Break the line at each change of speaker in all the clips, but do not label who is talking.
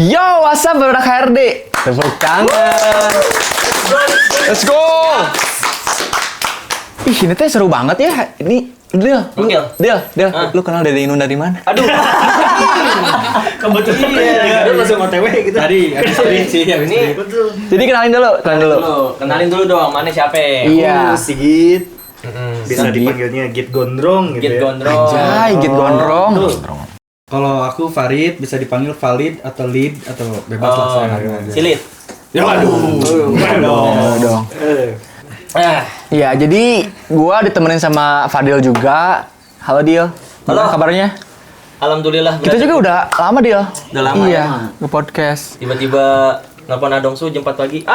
Yo, what's up Badak HRD? Tepuk tangan. Let's go. Ih, ini teh seru banget ya. Ini Del, lu kenal Dede Inun dari mana?
Aduh. Kebetulan dia langsung OTW gitu. Tadi habis sih ini. Betul.
Jadi kenalin dulu.
Kenalin dulu dong, mana siapa?
Iya.
Sigit. Bisa dipanggilnya Git Gondrong gitu.
Git
ya.
Gondrong.
Anjay, Git Gondrong.
Kalau aku Farid bisa dipanggil Valid atau Lid atau bebas lah saya.
Silit.
Ya aduh.
Dong. Iya, jadi gua ditemenin sama Fadil juga. Halo Dil. Gimana
Halo.
kabarnya?
Alhamdulillah.
Kita juga udah lama Dil.
Udah lama.
Iya, nge-podcast.
Tiba-tiba nelpon Adongsu jam 4 pagi.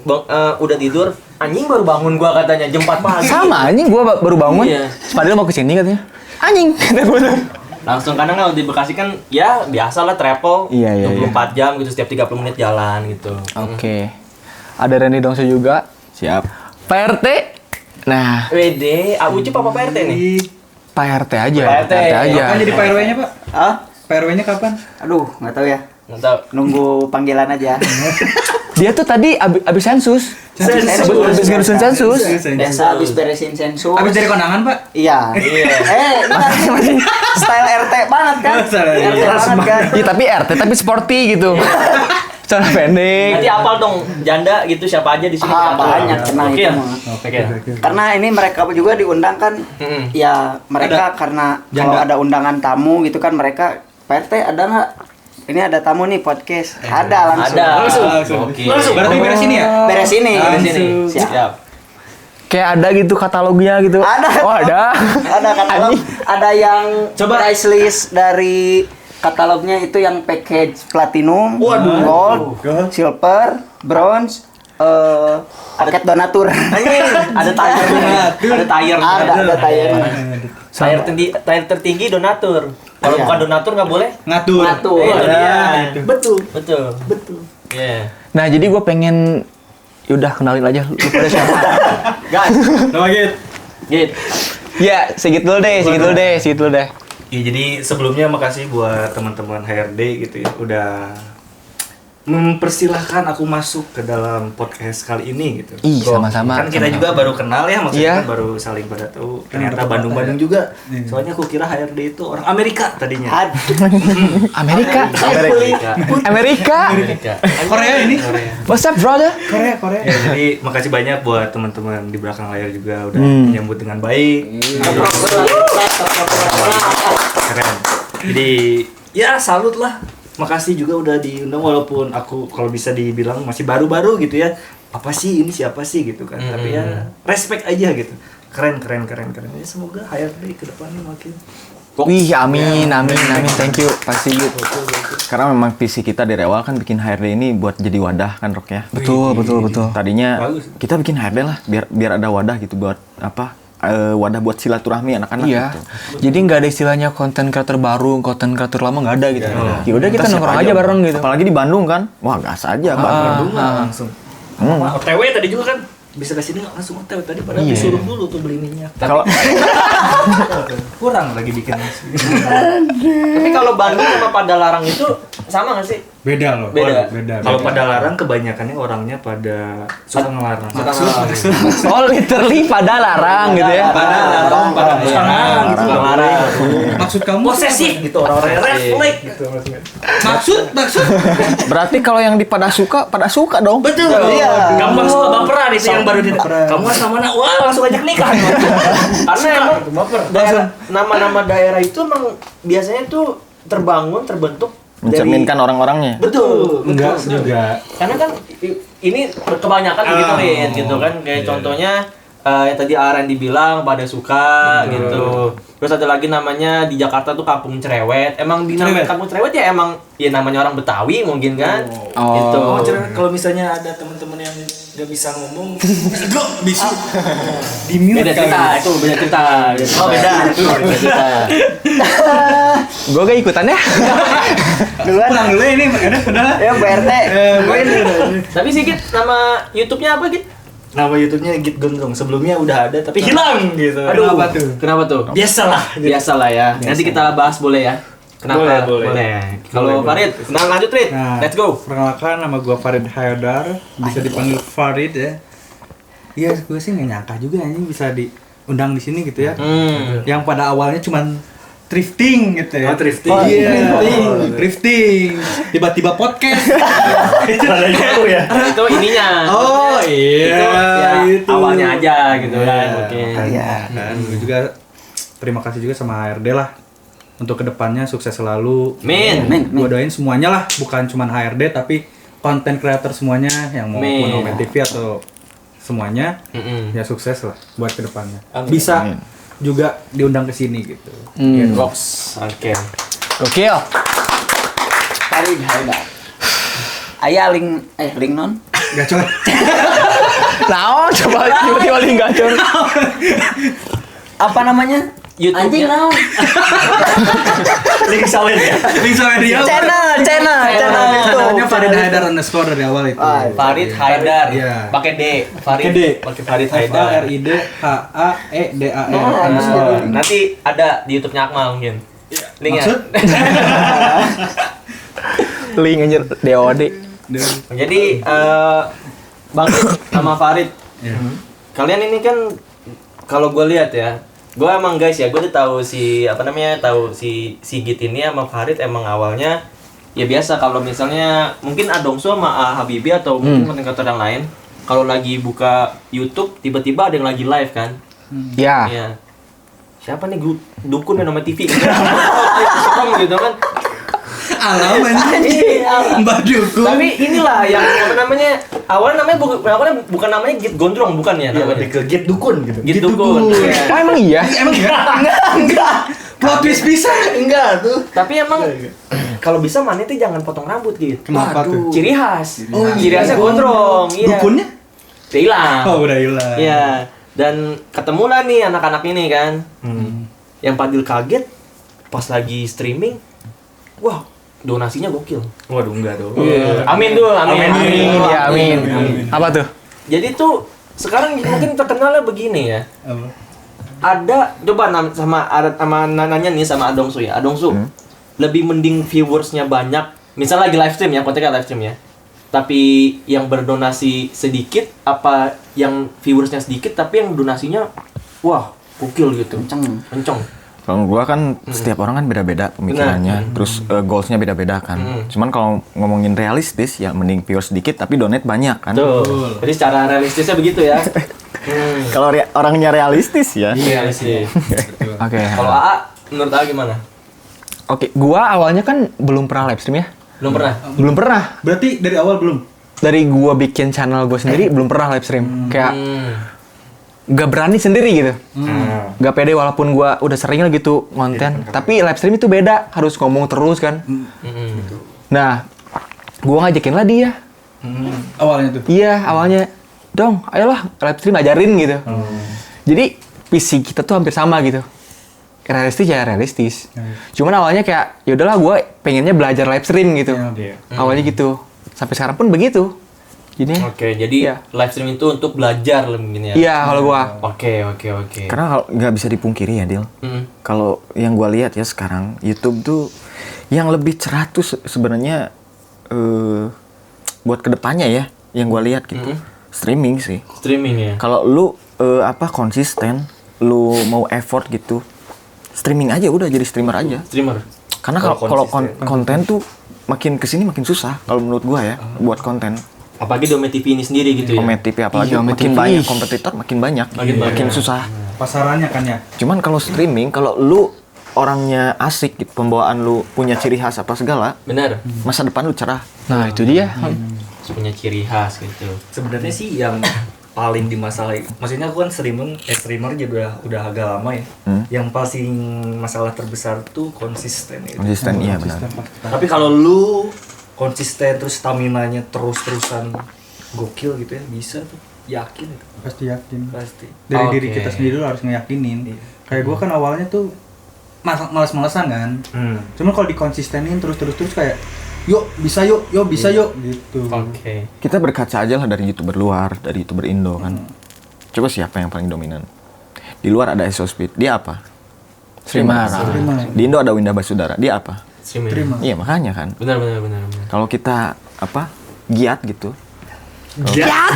Bang, udah tidur. Anjing baru bangun gua katanya jam 4 pagi.
Sama anjing gua baru bangun.
Iya.
Fadil mau kesini katanya. Anjing, kata gua tuh.
Langsung karena kalau di Bekasi kan ya biasalah travel.
Iya.
24 jam gitu, setiap 30 menit jalan gitu.
Oke. Ada Randy Dongso juga.
Siap.
Pak RT. Nah,
WD, Ucup apa Pak RT nih?
Pak RT aja.
Pak RT
aja.
Kapan jadi Pak RW-nya, Pak? Pak RW-nya kapan?
Aduh, nggak tahu ya.
Mantap.
Nunggu panggilan aja.
Dia tuh tadi abis sensus. Abis ngurusin sensus.
Biasa habis beresin sensus.
Habis dari kondangan, Pak?
Iya.
Iya.
Masih style RT banget kan?
Style
RT banget kan?
Iya, tapi RT tapi sporty gitu. Celana pendek.
Nanti apal dong janda gitu siapa aja di sini.
Banyak kena
Oke.
itu mah.
Oke.
Karena ini mereka juga diundang kan, ya mereka karena kalau ada undangan tamu gitu kan mereka, Pak RT ada nggak? Ini ada tamu nih podcast. Ada langsung.
Ada. Oke.
Berarti beres ini ya?
Beres ini.
Di sini.
Siap.
Siap.
Kayak ada gitu katalognya gitu.
Ada.
Oh, ada.
Ada katalog.
Anjing.
Ada yang price list dari katalognya itu yang package platinum, gold, silver, bronze, paket donatur.
Ada tire. Ada tire.
Ada tayar.
Tire tertinggi donatur. Kalau
Iya.
bukan donatur nggak boleh.
Ngatur.
Ngatur.
Itu dia.
Betul.
Betul. Iya.
Nah, jadi gue pengen yaudah kenalin aja lu pada siapa.
Guys,
Nama Git.
Git.
Ya, segitu dulu deh.
Ya, jadi sebelumnya makasih buat teman-teman HRD gitu ya udah mempersilahkan aku masuk ke dalam podcast kali ini gitu.
Ih, sama-sama.
Kan kita juga baru kenal ya, maksudnya
Iya.
kan baru saling pada tahu. Ternyata Bandung juga. Soalnya aku kira HRD itu orang Amerika tadinya.
Amerika.
Korea ini?
What's up, brother?
Korea.
Ya, jadi makasih banyak buat teman-teman di belakang layar juga udah menyambut dengan baik. Keren. Jadi ya salut lah. Makasih juga udah diundang walaupun aku kalau bisa dibilang masih baru-baru gitu ya. Apa sih ini siapa sih gitu kan. Tapi ya respect aja gitu. Keren. Ya, semoga HRD ke depannya makin.
Wih, amin. Thank you, pasti gitu. Karena memang visi kita dari awal kan bikin HRD ini buat jadi wadah kan, Rok ya. Betul. Tadinya
Bagus.
kita bikin HRD lah biar ada wadah gitu buat apa? Wadah buat silaturahmi anak-anak gitu. Jadi nggak ada istilahnya konten kreator baru, konten kreator lama nggak ada gitu. Ya udah kita nongkrong aja bareng gitu. Apalagi di Bandung kan. Wah, gas aja Bandung.
Langsung. OTW tadi juga kan bisa ke sini langsung OTW tadi padahal
Iya.
disuruh dulu tuh beli minyak.
Kalau
Kurang lagi bikin nasi.
Tapi kalau Bandung sama Padalarang itu sama nggak sih?
Beda loh.
Beda.
Kalau pada larang kebanyakannya orangnya pada suka ngelarang.
oh literally pada larang gitu ya.
Padalarang.
Maksud kamu
Posesif gitu orang-orang refleks gitu maksudnya.
Maksud?
Berarti kalau yang di pada suka dong.
Betul. Iya. Gampang suka baperan itu yang baru kamu sama anak wah langsung ajak nikah.
Karena emang nama-nama daerah itu emang biasanya tuh terbentuk
Mencerminkan orang-orangnya.
Betul.
Enggak juga.
Karena kan ini kebanyakan begitu Lin, gitu kan. Kayak contohnya yang tadi Aren dibilang pada suka gitu. Terus ada lagi namanya di Jakarta tuh Kampung Cerewet. Emang di nama Kampung Cerewet ya emang ya namanya orang Betawi mungkin kan. Gitu.
Oh, kalau misalnya ada teman-teman yang nggak bisa ngomong, bisa di mute.
Beda cerita, itu beda cerita.
Oh, beda.
Beda cerita.
Gue gak ikutan ya.
Duluan.
Pulang dulu ini, udah.
Ya, Bu RT.
Tapi sedikit nama YouTube-nya apa gitu?
Nama YouTube-nya Git Gondrong. Sebelumnya udah ada tapi hilang gitu.
Aduh,
Kenapa tuh?
Kenapa tuh?
Biasalah.
Biasalah ya. Nanti kita bahas boleh ya. Kenapa? Boleh. Kalau Farid, lanjut Rid.
Nah,
Let's go.
Perkenalkan, nama gue Farid Hayadar, bisa dipanggil Farid ya. Iya, gue sih nggak nyangka juga ini bisa diundang di sini gitu ya. Yang pada awalnya cuman thrifting gitu ya.
Thrifting.
Iya, thrifting. Tiba-tiba podcast.
Itu ada jauh ya.
Itu ininya.
Oh iya,
itu awalnya aja gitu kan. Oke.
Iya.
Dan gue juga terima kasih juga sama HRD lah. Untuk kedepannya sukses selalu.
Min.
Gue doain semuanya lah, bukan cuman HRD tapi konten creator semuanya yang mau Omen TV atau semuanya ya sukses lah buat kedepannya. Bisa juga diundang ke sini gitu.
Box. Oke.
Gokil.
Farid Haidar. Aya link non?
Gacor.
Naon coba tiba-tiba link gacor.
Apa namanya?
YouTube
Anjing naon?
Link sawit ya.
Link sama dia.
Channel itu.
Namanya Farid Haidar _ dari awal itu.
Farid Haidar.
Iya.
Pakai D. Farid.
Pakai D.
Pakai Farid Haidar.
FARIDHAEDAR.
Nanti ada di YouTube-nya Akmal mungkin. Linknya.
Maksud?
Link anjir DOD.
Jadi Bang Rid sama Farid. Kalian ini kan kalau gue lihat ya, gue emang guys ya, gue tuh tahu tahu si Sigit ini sama Farid emang awalnya ya biasa kalau misalnya mungkin Adongso sama Habibi atau mungkin konten-konten yang lain kalau lagi buka YouTube tiba-tiba ada yang lagi live kan.
Ya.
Iya. Siapa nih dukun yang nama TV gitu kan.
Alam anjing. Mbak Dukun.
Tapi inilah yang awalnya bukan namanya Git Gondrong bukan ya namanya.
Lebih ke Git Dukun gitu.
Git Dukun. Iya.
Oh emang iya?
Emang enggak. Plot twist bisa.
Enggak tuh.
Tapi emang kalau bisa mana itu jangan potong rambut gitu.
Kenapa tuh?
Ciri khas.
Oh,
Ciri khasnya gondrong. Iya.
Dukunnya?
Udah hilang.
Oh, udah hilang.
Iya. Dan ketemulah nih anak-anak ini kan. Yang Padil kaget pas lagi streaming. Wah, donasinya gokil.
Waduh, enggak dong.
Amin tuh, amin.
Ya amin. Apa tuh?
Jadi tuh sekarang mungkin terkenalnya begini ya.
Apa?
Ada coba sama nanya nih sama Adongsu ya. Adongsu. Lebih mending viewersnya banyak. Misal lagi live stream ya, kontennya live stream ya. Tapi yang berdonasi sedikit apa yang viewersnya sedikit tapi yang donasinya wah, gokil gitu. Kenceng.
Kalau gua kan setiap orang kan beda-beda pemikirannya, terus goalsnya beda-beda kan. Cuman kalau ngomongin realistis ya mending viewers sedikit tapi donate banyak kan.
Tuh. Jadi secara realistisnya begitu ya.
Kalau orangnya realistis ya.
Iya sih.
Oke.
Kalau AA menurut AA gimana?
Oke, gua awalnya kan belum pernah live stream ya. Belum pernah.
Berarti dari awal belum?
Dari gua bikin channel gua sendiri belum pernah live stream. Kayak gak berani sendiri gitu. Gak pede walaupun gua udah sering lah gitu konten. Tapi live stream itu beda, harus ngomong terus kan. Nah, gua ngajakin lah dia.
Awalnya tuh.
Iya, awalnya. Dong, ayolah live stream ajarin gitu. Jadi visi kita tuh hampir sama gitu. Realistis ya realistis. Cuman awalnya kayak ya udahlah gue pengennya belajar live stream gitu. Awalnya gitu. Sampai sekarang pun begitu.
Jadi live stream itu untuk belajar mungkin ya.
Iya, kalau gua.
Oke.
Karena kalau nggak bisa dipungkiri ya, Dil. Kalau yang gua lihat ya sekarang YouTube tuh yang lebih cerah tuh sebenarnya buat kedepannya ya, yang gua lihat gitu. Streaming sih.
Streaming ya.
Kalau lu konsisten, lu mau effort gitu, streaming aja udah jadi streamer aja. Karena kalau konten tuh makin kesini makin susah kalau menurut gua ya buat konten.
Apalagi di Omet TV ini sendiri gitu ya.
Omet TV apalagi makin banyak kompetitor makin banyak. Makin susah.
Pasarannya kan ya.
Cuman kalau streaming kalau lu orangnya asik gitu, pembawaan lu punya ciri khas apa segala,
benar.
Masa depan lu cerah. Nah, itu dia.
Punya ciri khas gitu.
Sebenarnya sih yang paling dimasalahin, maksudnya aku kan streamer juga udah agak lama ya. Yang paling masalah terbesar tuh konsisten gitu.
Konsisten, iya benar.
Tapi kalau lu konsisten terus stamina-nya terus-terusan gokil gitu ya, bisa tuh. Yakin itu.
Pasti yakin.
Pasti.
Dari diri kita sendiri lo harus ngeyakinin. Kayak gua kan awalnya tuh malas-malasan kan. Cuman kalau dikonsistenin terus kayak yuk bisa yuk gitu.
Oke.
Kita berkaca aja lah dari YouTuber luar, dari YouTuber Indo kan. Coba siapa yang paling dominan? Di luar ada SO Speed, dia apa? Streamer. Di Indo ada Winda Basudara. Dia apa?
Streamer.
Iya, makanya kan.
Benar.
Kalau kita giat gitu.
Giat.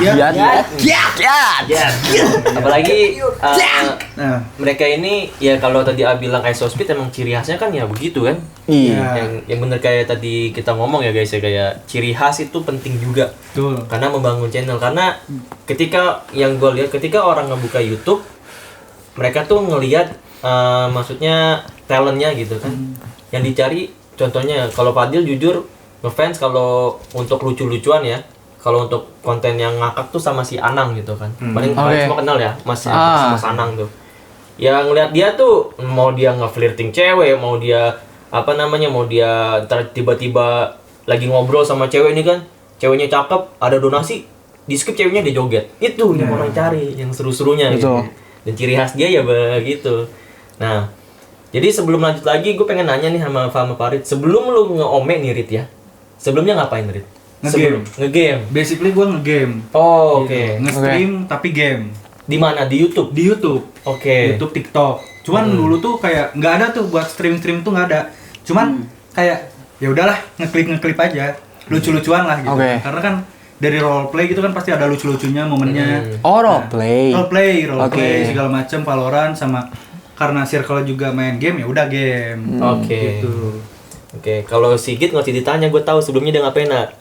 Apalagi mereka ini ya kalau tadi A bilang iSoSpeed emang ciri khasnya kan ya begitu kan.
Iya.
Yang bener kayak tadi kita ngomong ya guys ya, kayak ciri khas itu penting juga.
Betul.
Karena membangun channel, karena ketika yang gue lihat ketika orang ngebuka YouTube, mereka tuh ngelihat maksudnya talentnya gitu kan. Yang dicari contohnya kalau Fadil jujur ngefans kalau untuk lucu-lucuan ya. Kalau untuk konten yang ngakak tuh sama si Anang gitu kan. Paling semua kenal ya, Mas Anang tuh. Ya ngelihat dia tuh mau dia nge-flirting cewek, mau dia mau dia tiba-tiba lagi ngobrol sama cewek ini kan. Ceweknya cakep, ada donasi, di skip ceweknya dia joget. Itu yang orang cari, yang seru-serunya gitu. Dan ciri khas dia ya begitu. Nah, jadi sebelum lanjut lagi gue pengen nanya nih sama Farid, sebelum lu nge-ome nih Rit ya. Sebelumnya ngapain Rit? Nge-game.
Basically gue nge-game.
Oh, oke.
Nge-stream tapi game.
Di mana? Di YouTube.
Di YouTube.
Oke.
YouTube, TikTok. Cuman dulu tuh kayak nggak ada tuh buat stream tuh nggak ada. Cuman kayak ya udahlah ngeklip aja. Lucu-lucuan lah gitu. Karena kan dari role play gitu kan pasti ada lucu-lucunya momennya.
Oh, role play.
Role play segala macam, Valorant sama karena circle juga main game ya udah game.
Oke.
Gitu.
Oke, kalau Sigit nggak usah ditanya, gue tahu sebelumnya dia ngapain nak?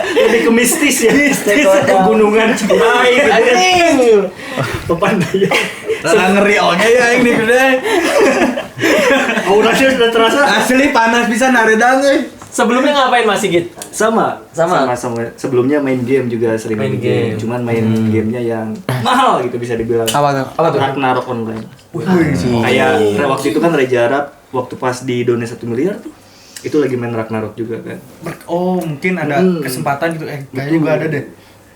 Lebih ke mistis ya. Pegunungan Cimahi.
Anjing.
Pepandaian.
Ngeri oke ya ini gede.
Auranya sudah terasa.
Asli panas bisa naredang euy.
Sebelumnya ngapain Mas Sigit?
Sama. Sebelumnya main game juga sering main game. Cuman main gamenya yang mahal gitu bisa dibilang.
Apa tuh?
Ragnarok online. Kayak waktu itu kan Reza Arab waktu pas di Indonesia 1 miliar tuh. Itu lagi main Ragnarok juga kan.
Oh, mungkin ada kesempatan gitu. Kayaknya gua ada deh.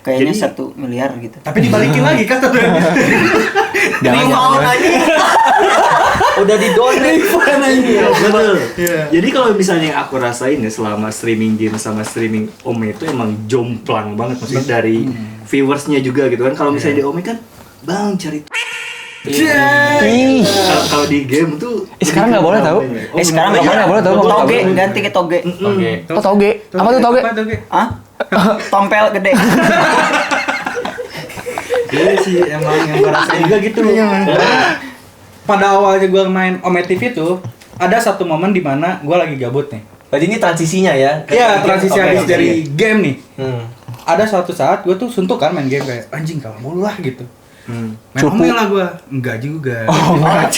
Kayaknya 1 miliar gitu.
Tapi dibalikin lagi kan tuh.
Jangan.
Udah di-donate.
Betul. Jadi kalau misalnya yang aku rasain ya selama streaming game sama streaming Ome itu emang jomplang banget maksudnya dari viewersnya juga gitu kan. Kalau misalnya di Ome kan bang cari kalau di game tuh
Sekarang nggak boleh tahu.
Sekarang nggak boleh tahu. Toge, ganti ke toge.
Oke.
Oh, toge. Apa tuh toge?
Hah? Tompel gede.
Iya sih emang yang gue rasain juga gitu. Pada awalnya gue main Ome TV tuh ada satu momen di mana gue lagi gabut nih.
Berarti ini transisinya ya?
Iya, transisi habis dari game nih. Ada suatu saat gue tuh suntuk kan main game kayak anjing kalau mulu lah gitu. Main Ome lah gue. Enggak juga.
Oh, enggak.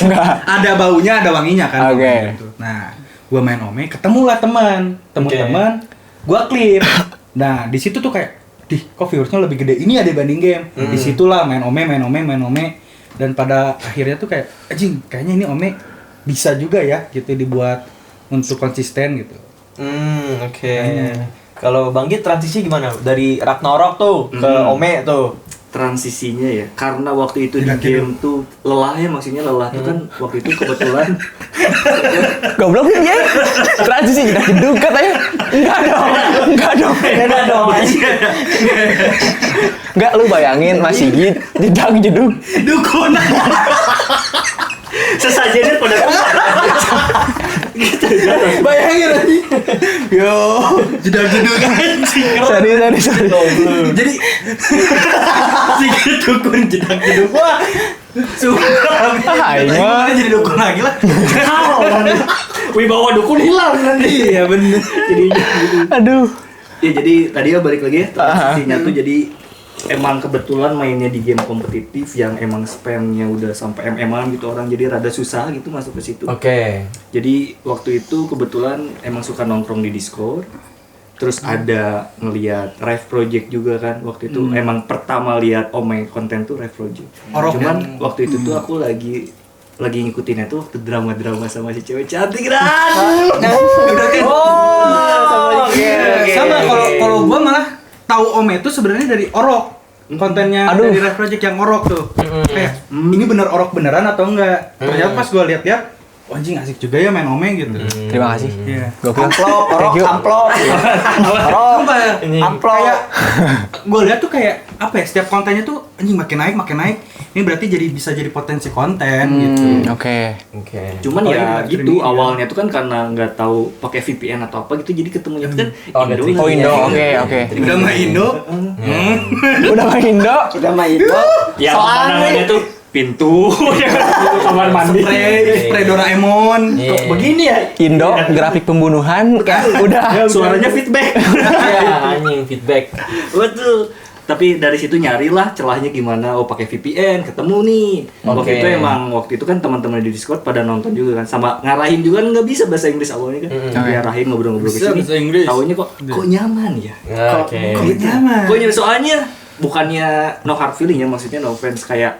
Ada baunya, ada wanginya kan.
Oke.
Gitu. Nah, gue main Ome, ketemulah teman. Teman, gue klip. Nah, di situ tuh kayak, kok viewersnya lebih gede ini ya dibanding game. Di situlah main Ome. Dan pada akhirnya tuh kayak, anjing, kayaknya ini Ome bisa juga ya gitu dibuat untuk konsisten gitu.
Oke. Kalau Bang Git transisi gimana? Dari Ragnarok tuh ke Ome tuh.
Transisinya ya karena waktu itu di game tuh lelahnya maksudnya lelah tuh kan waktu itu kebetulan
Goblok dia. Transisi jedak jeduk katanya. Enggak dong. Enggak, lu bayangin Mas Sigit jedak jeduk.
dukun sesajennya pada gitu
Bayangin aja. Yo, jeduk anjing.
Sorry.
Jadi
sedikit dukun jedak jeduk wah
Aing mah
jadi dukun lagi lah.
wibawa dukun hilang nanti
Iya bener.
jadinya gitu.
aduh.
Ya jadi tadi ya balik lagi ya transisinya tuh jadi emang kebetulan mainnya di game kompetitif yang emang spamnya udah sampai MM-an gitu orang jadi rada susah gitu masuk ke situ.
Oke.
Jadi waktu itu kebetulan emang suka nongkrong di Discord. Terus ada ngelihat Rive Project juga kan waktu itu emang pertama lihat Ome konten tuh Rive Project. Cuman waktu itu tuh aku lagi ngikutinnya tuh waktu drama sama si cewek cantik kan. Udah kan.
Sama kalau gua malah tahu Ome itu sebenarnya dari Orok. Kontennya dari Rive Project yang Orok tuh. Kayak ini bener Orok beneran atau enggak? Ternyata pas gua lihat-lihat anjing asik juga ya main Ome gitu.
Terima kasih.
Iya.
Gokil.
Amplop,
Thank you.
amplop.
Sumpah ya.
Amplop.
Kayak gue lihat tuh kayak apa ya, setiap kontennya tuh anjing makin naik. Ini berarti bisa jadi potensi konten gitu.
Oke.
Cuman
Apalagi
ya
di
gitu
streaming,
awalnya tuh kan karena nggak tahu pakai VPN atau apa gitu jadi ketemunya kan Indo.
Oh, Indo. Oke.
Udah mah Indo.
Udah main Indo.
Udah mah itu.
Ya namanya tuh pintu kamar mandi.
Spray Doraemon.
Iya.
Begini ya.
Indo grafik pembunuhan udah.
Suaranya feedback.
Iya, anjing feedback.
Betul. Tapi dari situ nyarilah celahnya gimana. Oh pakai VPN, ketemu nih. Waktu itu kan teman-teman di Discord pada nonton juga kan, sama ngarahin juga kan nggak bisa bahasa Inggris awalnya kan. Diarahin ngobrol-ngobrol ke sini.
Bisa Inggris.
Taunya kok nyaman ya.
Oke.
Kok nyaman. Kok nyaman soalnya bukannya no hard feeling ya, maksudnya no offense, kayak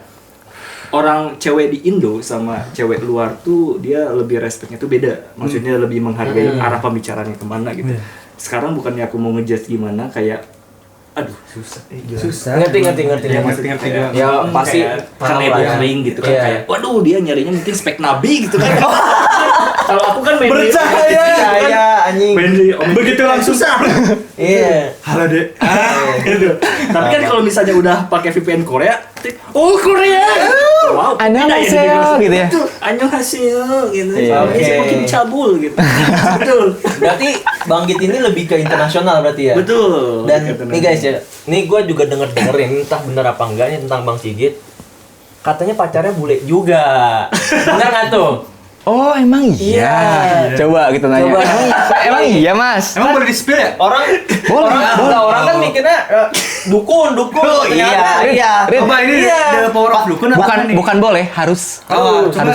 orang cewek di Indo sama cewek luar tuh dia lebih respectnya tuh beda. Maksudnya lebih menghargai arah pembicaranya kemana gitu. Sekarang bukannya aku mau ngejudge gimana, kayak aduh susah.
Ngerti.
Ya, ngerti juga.
Ya pasti
Karena ibu sering gitu kan,
Iya.
kayak waduh dia nyarinya mungkin spek nabi gitu kan. Kalau aku kan main
Percaya anjing.
begitu langsung
Iya.
halo dek gitu. Tapi kan kalau misalnya udah pakai VPN Korea, oh Korea, wow,
Annyeonghaseyo gitu ya.
annyeonghaseyo gitu.
Iya.
Oke. Makin cabul gitu. Betul.
Berarti Bangkit ini lebih ke internasional berarti ya?
Betul.
Dan nih guys ya, nih gue juga dengerin entah bener apa enggak nih tentang Bang Sigit. Katanya pacarnya bule juga. Bener nggak tuh?
Oh, emang iya.
Iya.
Coba kita nanya.
Coba.
Emang iya, Mas?
Emang boleh di-spill ya?
Orang orang kan mikirnya dukun.
Iya.
Coba ini the power of dukun apa nih?
Bukan boleh, harus.
Oh, coba.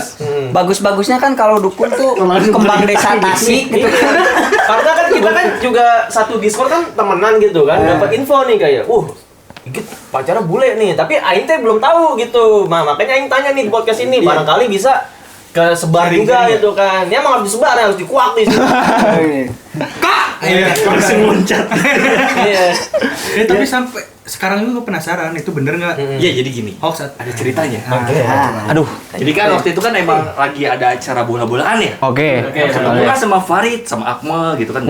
Bagus-bagusnya kan kalau dukun tuh kembang desa Tasik gitu.
Karena kan kita kan juga satu Discord kan temenan gitu kan, dapat info nih kayak, Igit pacarnya bule nih, tapi Aing teh belum tahu gitu. Nah, makanya Aing tanya nih di podcast ini, barangkali bisa kesebar juga gitu kan. Ya emang harus disebar, harus dikuak nih.
Iya,
langsung loncat.
Iya.
tapi sampai sekarang juga gue penasaran itu bener nggak?
Iya, jadi gini.
Hoax
Ada ceritanya.
Aduh.
Jadi kan waktu itu kan emang lagi ada acara bola-bolaan ya.
Oke.
Ketemu kan sama Farid, sama Akmal gitu kan.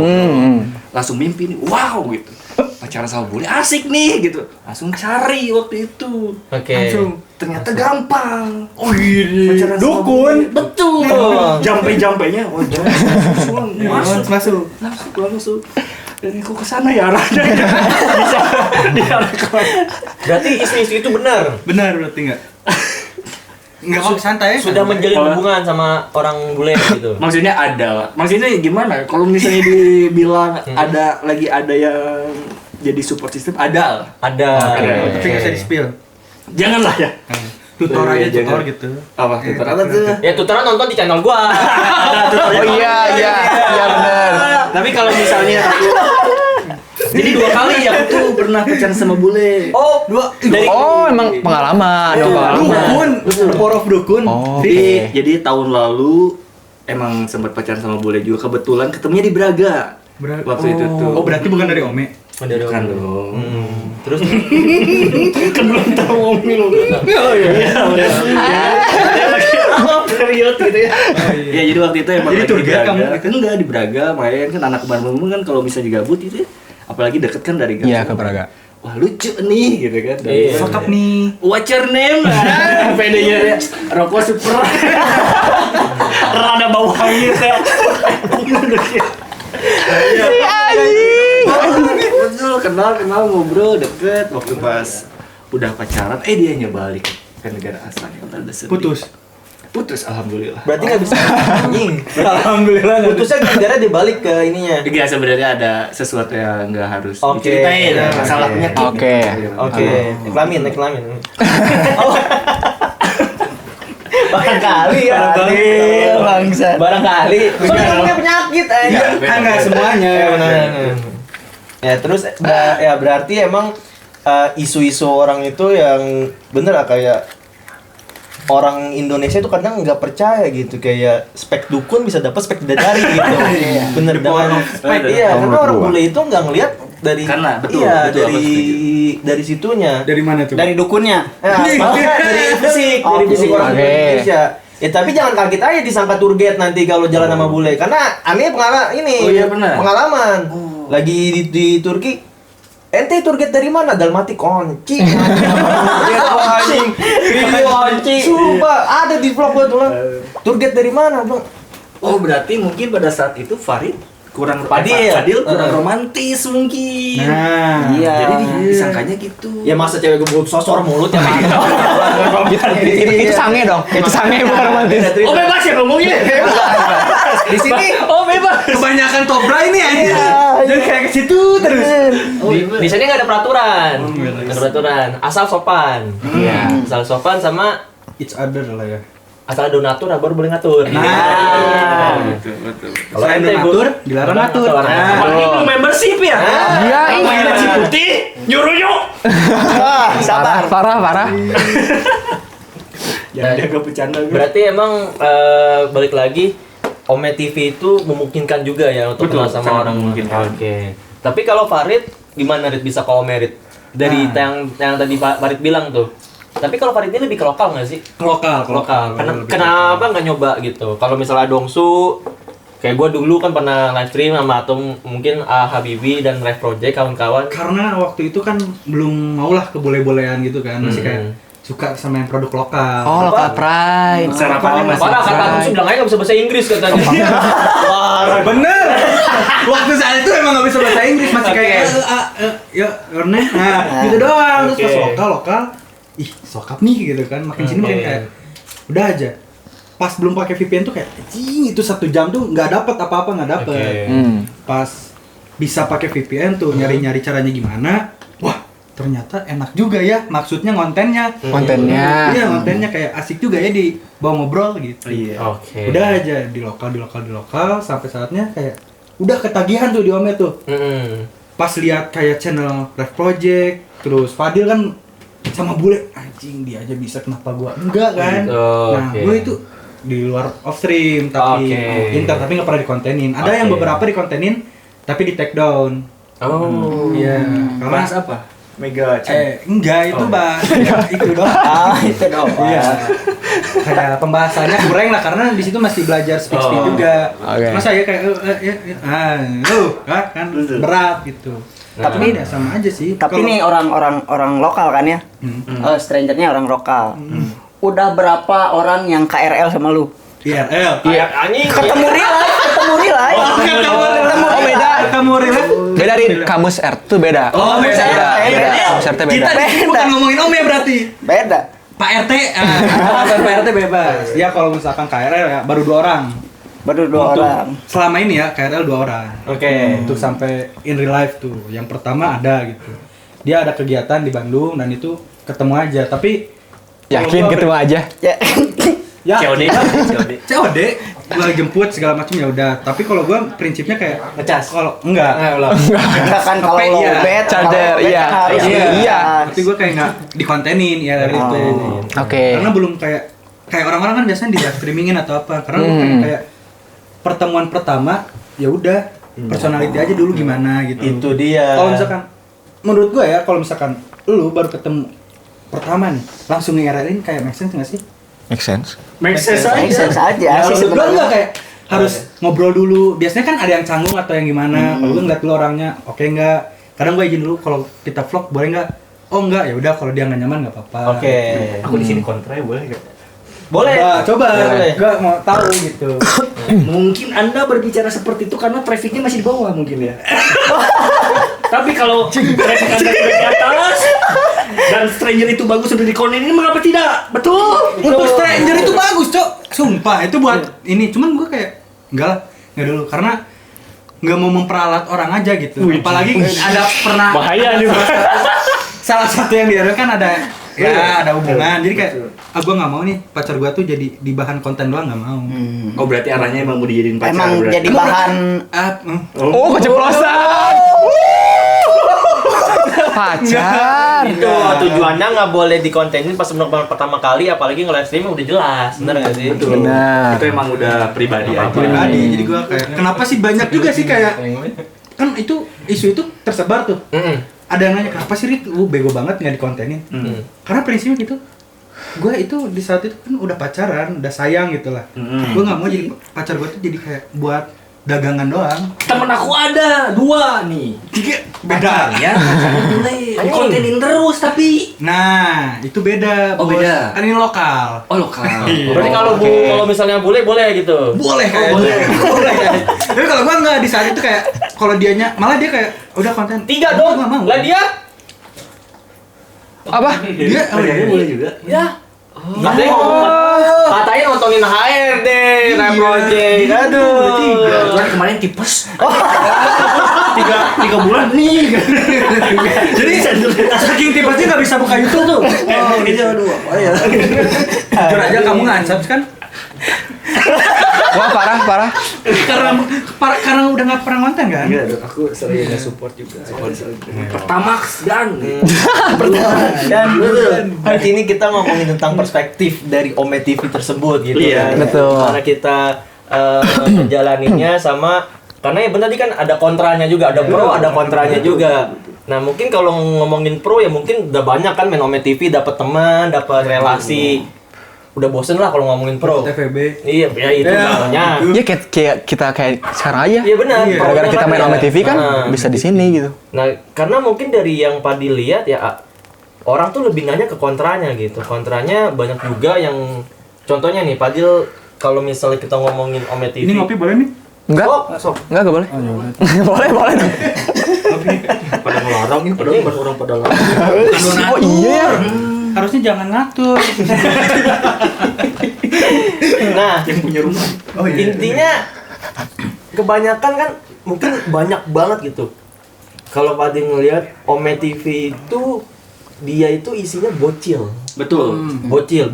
Langsung mimpi nih, wow gitu. Pacaran sama bule asik nih gitu. Langsung cari waktu itu.
Oke.
Langsung ternyata gampang.
Oh iya.
Pacaran sama
Dukun.
bule. Betul. Jampe-jampenya. Oh,
Masuk.
Langsung. Dan kok kesana ya arahnya. Bisa diarahkan.
Berarti isu-isu itu benar.
Benar berarti nggak? Nggak hoax santai.
Sudah menjalin hubungan sama orang bule gitu.
Maksudnya ada. Maksudnya gimana? Kalau misalnya dibilang ada yang jadi support system, ada lah.
Ada.
Tapi nggak bisa di-spill.
Janganlah ya.
Tutor aja,
Jangan.
tutor gitu.
Apa? Tutor apa tuh?
Ya tutoran nonton di channel gua.
Oh iya benar.
Tapi kalau misalnya aku jadi 2 kali ya aku tuh pernah pacaran sama bule.
Oh,
Emang pengalaman.
Dukun. Power of dukun.
Oh,
Jadi tahun lalu emang sempat pacaran sama bule juga, kebetulan ketemunya di Braga. Waktu itu tuh.
Oh, berarti bukan dari Ome.
Bukan dong.
Terus
Kan belum tahu ngomil. Oh iya. Period gitu ya. Ya jadi waktu itu emang
Jadi
lagi
tour
di
guide
Braga.
kamu gitu?
Enggak di Braga, main kan anak Bandung kan kalau bisa digabut gitu ya. Apalagi deket kan dari
Iya, ke Braga.
Wah lucu nih gitu kan.
Iya.
Sokap nih.
What's your name? PD-nya ya. Rokok super. Rada bau hangit ya. Betul, kenal ngobrol deket. Waktu pas udah pacaran, dia balik ke negara asalnya. Udah sedih. Putus, alhamdulillah.
berarti nggak bisa anjing.
Alhamdulillah.
Putusnya gara-gara dia balik ke ininya.
Jadi sebenarnya ada sesuatu yang nggak harus
Oke.
diceritain. Masalah penyakit.
Oke.
Oke, naik kelamin. Oh. Barangkali ya.
Bangsa.
Barangkali. Soalnya punya penyakit aja.
Kan nggak semuanya.
Ya terus ya berarti emang isu-isu orang itu yang bener lah, kayak orang Indonesia itu kadang nggak percaya gitu, kayak spek dukun bisa dapat spek bidadari gitu. Bener dengan spek. Iya, karena orang bule itu nggak ngelihat dari
betul,
dari situnya.
Dari mana tuh?
Dari dukunnya.
Maksudnya dari fisik,
Oh,
dari fisik orang
oke.
Indonesia. Ya tapi jangan kaget aja disangka tour guide nanti kalau jalan sama bule. Karena aneh pengalaman. Lagi di Turki. Ente tour guide dari mana? Dalmatik kunci. Kunci. Sumpah, ada di vlog gua tuh. Tour guide dari mana, Bang?
Oh, berarti mungkin pada saat itu Farid kurang
Fadil
kurang romantis mungkin.
Nah,
Iya.
Jadi disangkanya gitu.
Ya masa cewek gue sosor mulut ya
Itu sange dong. Itu sange bukan romantis.
Oh bebas ya ngomongnya. Di sini oh bebas.
kebanyakan tobra ini aja. Jadi kayak ke situ terus.
Di sini nggak ada peraturan. Nggak ada peraturan. Asal sopan.
Iya.
Asal sopan sama
Each other lah ya.
asal donatur baru boleh ngatur.
Betul.
Kalau
Selain
ente, Bu,
donatur, dilarang ngatur.
Apalagi itu membership ya.
Iya,
Mainan Ciputi, nyuruh yuk.
Sabar.
Parah.
Jangan jaga bercanda.
Berarti emang balik lagi Ome TV itu memungkinkan juga ya untuk
Betul,
kenal sama
sangat
orang.
memungkinkan.
Oke. Tapi kalau Farid gimana Rid bisa ke Ome Rid? Dari yang tadi Farid bilang tuh. Tapi kalau Farid ini lebih ke lokal nggak sih?
Lokal.
Kenapa nggak nyoba gitu? Kalau misalnya Dongsu, kayak gue dulu kan pernah live stream sama atau mungkin Habibi dan Live Project kawan-kawan.
Karena waktu itu kan belum maulah kebole-bolean gitu kan, masih kayak suka sama yang produk lokal.
Oh, lokal pride.
Sarapannya masih.
Padahal kata Dongsu bilang aja nggak bisa bahasa Inggris katanya. Wah,
Bener. Waktu saat itu emang nggak bisa bahasa Inggris, masih kayak ya orne, nah gitu doang. Terus pas lokal, ih sokap nih gitu kan, makin sini makin kayak udah aja. Pas belum pakai VPN tuh kayak anjing itu 1 jam tuh nggak dapet apa-apa nggak dapet. Pas bisa pakai VPN tuh nyari-nyari caranya gimana, wah ternyata enak juga ya, maksudnya kontennya. Iya kontennya kayak asik juga ya di bawa ngobrol gitu.
Iya.
Oke.
Udah aja di lokal sampai saatnya kayak udah ketagihan tuh di Ome tuh. Pas lihat kayak channel Live Project, terus Fadil kan sama bule, anjing dia aja bisa kenapa gua enggak kan? Nah, gue itu di luar off stream tapi inter tapi nggak pernah dikontenin. Ada yang beberapa dikontenin tapi di take down.
Oh.
Iya, karena
Bahas apa? Mega
enggak itu bahas itu doang.
Itu dong.
Iya. Kayak pembahasannya kurang lah karena di situ masih belajar speech juga.
Oke.
Masa ya kayak kan berat gitu. Tapi ya sama aja sih.
Tapi nih orang lokal kan ya. Strangernya orang lokal. Udah berapa orang yang KRL sama lu?
IRL.
Iya, anjing.
Ketemu real life.
Oh, beda.
Ketemu real life.
Beda Rin, kamus R tuh beda.
Oh, beda.
Kamus R tuh beda.
Kita di sini bukan ngomongin Om ya berarti.
Beda.
Pak RT, Pak RT bebas. Ya kalau misalkan KRL ya baru 2 orang.
Baru 2 orang.
Selama ini ya KRL 2 orang.
Oke.
Untuk sampai in real life tuh. Yang pertama ada gitu. Dia ada kegiatan di Bandung dan itu ketemu aja. Tapi
Yakin ketemu aja.
Ya.
COD gua jemput segala macam ya udah. Tapi kalau gua prinsipnya kayak
Ngecas.
kalau enggak.
Enggak kan kalau
Tapi
low
iya.
bed,
Charger,
kalau bed
iya.
kan harus
Iya.
dicas.
Tapi gua kayak enggak dikontenin ya dari itu.
Oke.
Karena belum kayak orang-orang kan biasanya di live streamingin atau apa. Karena gua pengen kayak pertemuan pertama ya udah personality aja dulu gimana gitu.
Itu dia.
Kalau misalkan menurut gua ya kalau misalkan lu baru ketemu pertama nih langsung nge-RL-in kayak make sense nggak sih?
Make sense.
Make sense
Make sense
aja.
aja
Ya,
sih
menurut gua
sebenarnya.
enggak kayak harus ngobrol dulu. Biasanya kan ada yang canggung atau yang gimana. Kalau gua ngeliat dulu orangnya, oke enggak. Kadang gua izin dulu kalau kita vlog boleh enggak? Oh enggak, ya udah kalau dia nggak nyaman nggak apa-apa.
Oke.
Aku di sini kontra ya boleh nggak?
Boleh.
Coba.
Boleh.
Gua mau tahu gitu.
Mungkin Anda berbicara seperti itu karena trafficnya masih di bawah mungkin ya. Tapi kalau traffic Anda sudah di atas dan stranger itu bagus sudah dikonenin mengapa tidak? Betul.
Untuk stranger itu bagus, Cok. Sumpah, itu buat ini. Cuman gua kayak enggak lah, enggak dulu karena nggak mau memperalat orang aja gitu. Apalagi ada pernah
Bahaya nih, Mas.
salah satu yang diarahkan kan ada ya ada hubungan. Jadi kayak gua nggak mau nih pacar gua tuh jadi di bahan konten doang, nggak mau.
Oh berarti arahnya emang mau dijadiin pacar.
Emang
berarti.
jadi bahan
Oh, keceplosan. Pacar.
Itu tujuannya nggak boleh dikontenin pas pertama kali, apalagi nge-live streaming udah jelas, bener nggak sih?
Benar.
Itu emang udah pribadi aja.
Pribadi. Jadi gua kayak kenapa sih banyak juga sih kayak kan itu isu itu tersebar tuh. Ada yang nanya kenapa sih Rit, lu bego banget nggak dikontenin? Karena prinsipnya gitu. gue itu di saat itu kan udah pacaran, udah sayang gitu lah. Gue nggak mau jadi pacar gue tuh jadi kayak buat dagangan doang.
Temen aku ada 2 nih.
3 beda
ya. Kontenin terus tapi.
Nah, itu beda.
Oh,
Bos.
beda.
Kan ini lokal.
Oh, lokal.
Berarti kalau misalnya boleh gitu.
Boleh kayak boleh. Tapi kalau gua enggak, di saat itu kayak kalau dianya malah dia kayak udah konten.
3 dong.
Nggak mau.
Lah dia?
Apa?
Dia
boleh juga.
Ya. Katanya nontonin HRD, Rap Project. Aduh.
Cuman kemarin tipes. 3 bulan nih.
Jadi saking tipesnya nggak bisa buka YouTube tuh.
Gitu aduh. Oh ya.
Jujur aja kamu nge-unsubs kan?
Wah, parah.
Karena udah nggak pernah konten kan?
Iya, aku sering nge-support juga. Pertamax dan
Hari ini kita ngomongin tentang perspektif dari Ome TV tersebut gitu
Iya,
kan.
betul.
Karena kita menjalaninya sama, karena ya benar tadi kan ada kontranya juga, ada pro, ada kontranya juga. Nah, mungkin kalau ngomongin pro ya mungkin udah banyak kan main Ome TV, dapat teman, dapat relasi. Udah bosen lah kalau ngomongin pro.
TVB.
Iya, ya itu namanya.
Ya kayak kita kayak sekarang aja.
Iya benar.
Iya.
Gara-gara kita main Ome TV kan
Nah.
bisa di sini gitu.
Nah, karena mungkin dari yang Padil lihat ya, orang tuh lebih nanya ke kontranya gitu. Kontranya banyak juga yang, contohnya nih Padil, kalau misalnya kita ngomongin Ome TV.
Ini ngopi boleh nih?
Enggak.
Sok.
Enggak boleh. boleh.
pada ngelarang nih, padahal bukan orang pada larang.
Oh iya ya.
Harusnya jangan ngatur.
Nah,
Yang punya rumah.
Oh iya.
intinya kebanyakan kan mungkin banyak banget gitu. Kalau Padil ngelihat Ome TV itu, dia itu isinya bocil.
Betul.
Bocil.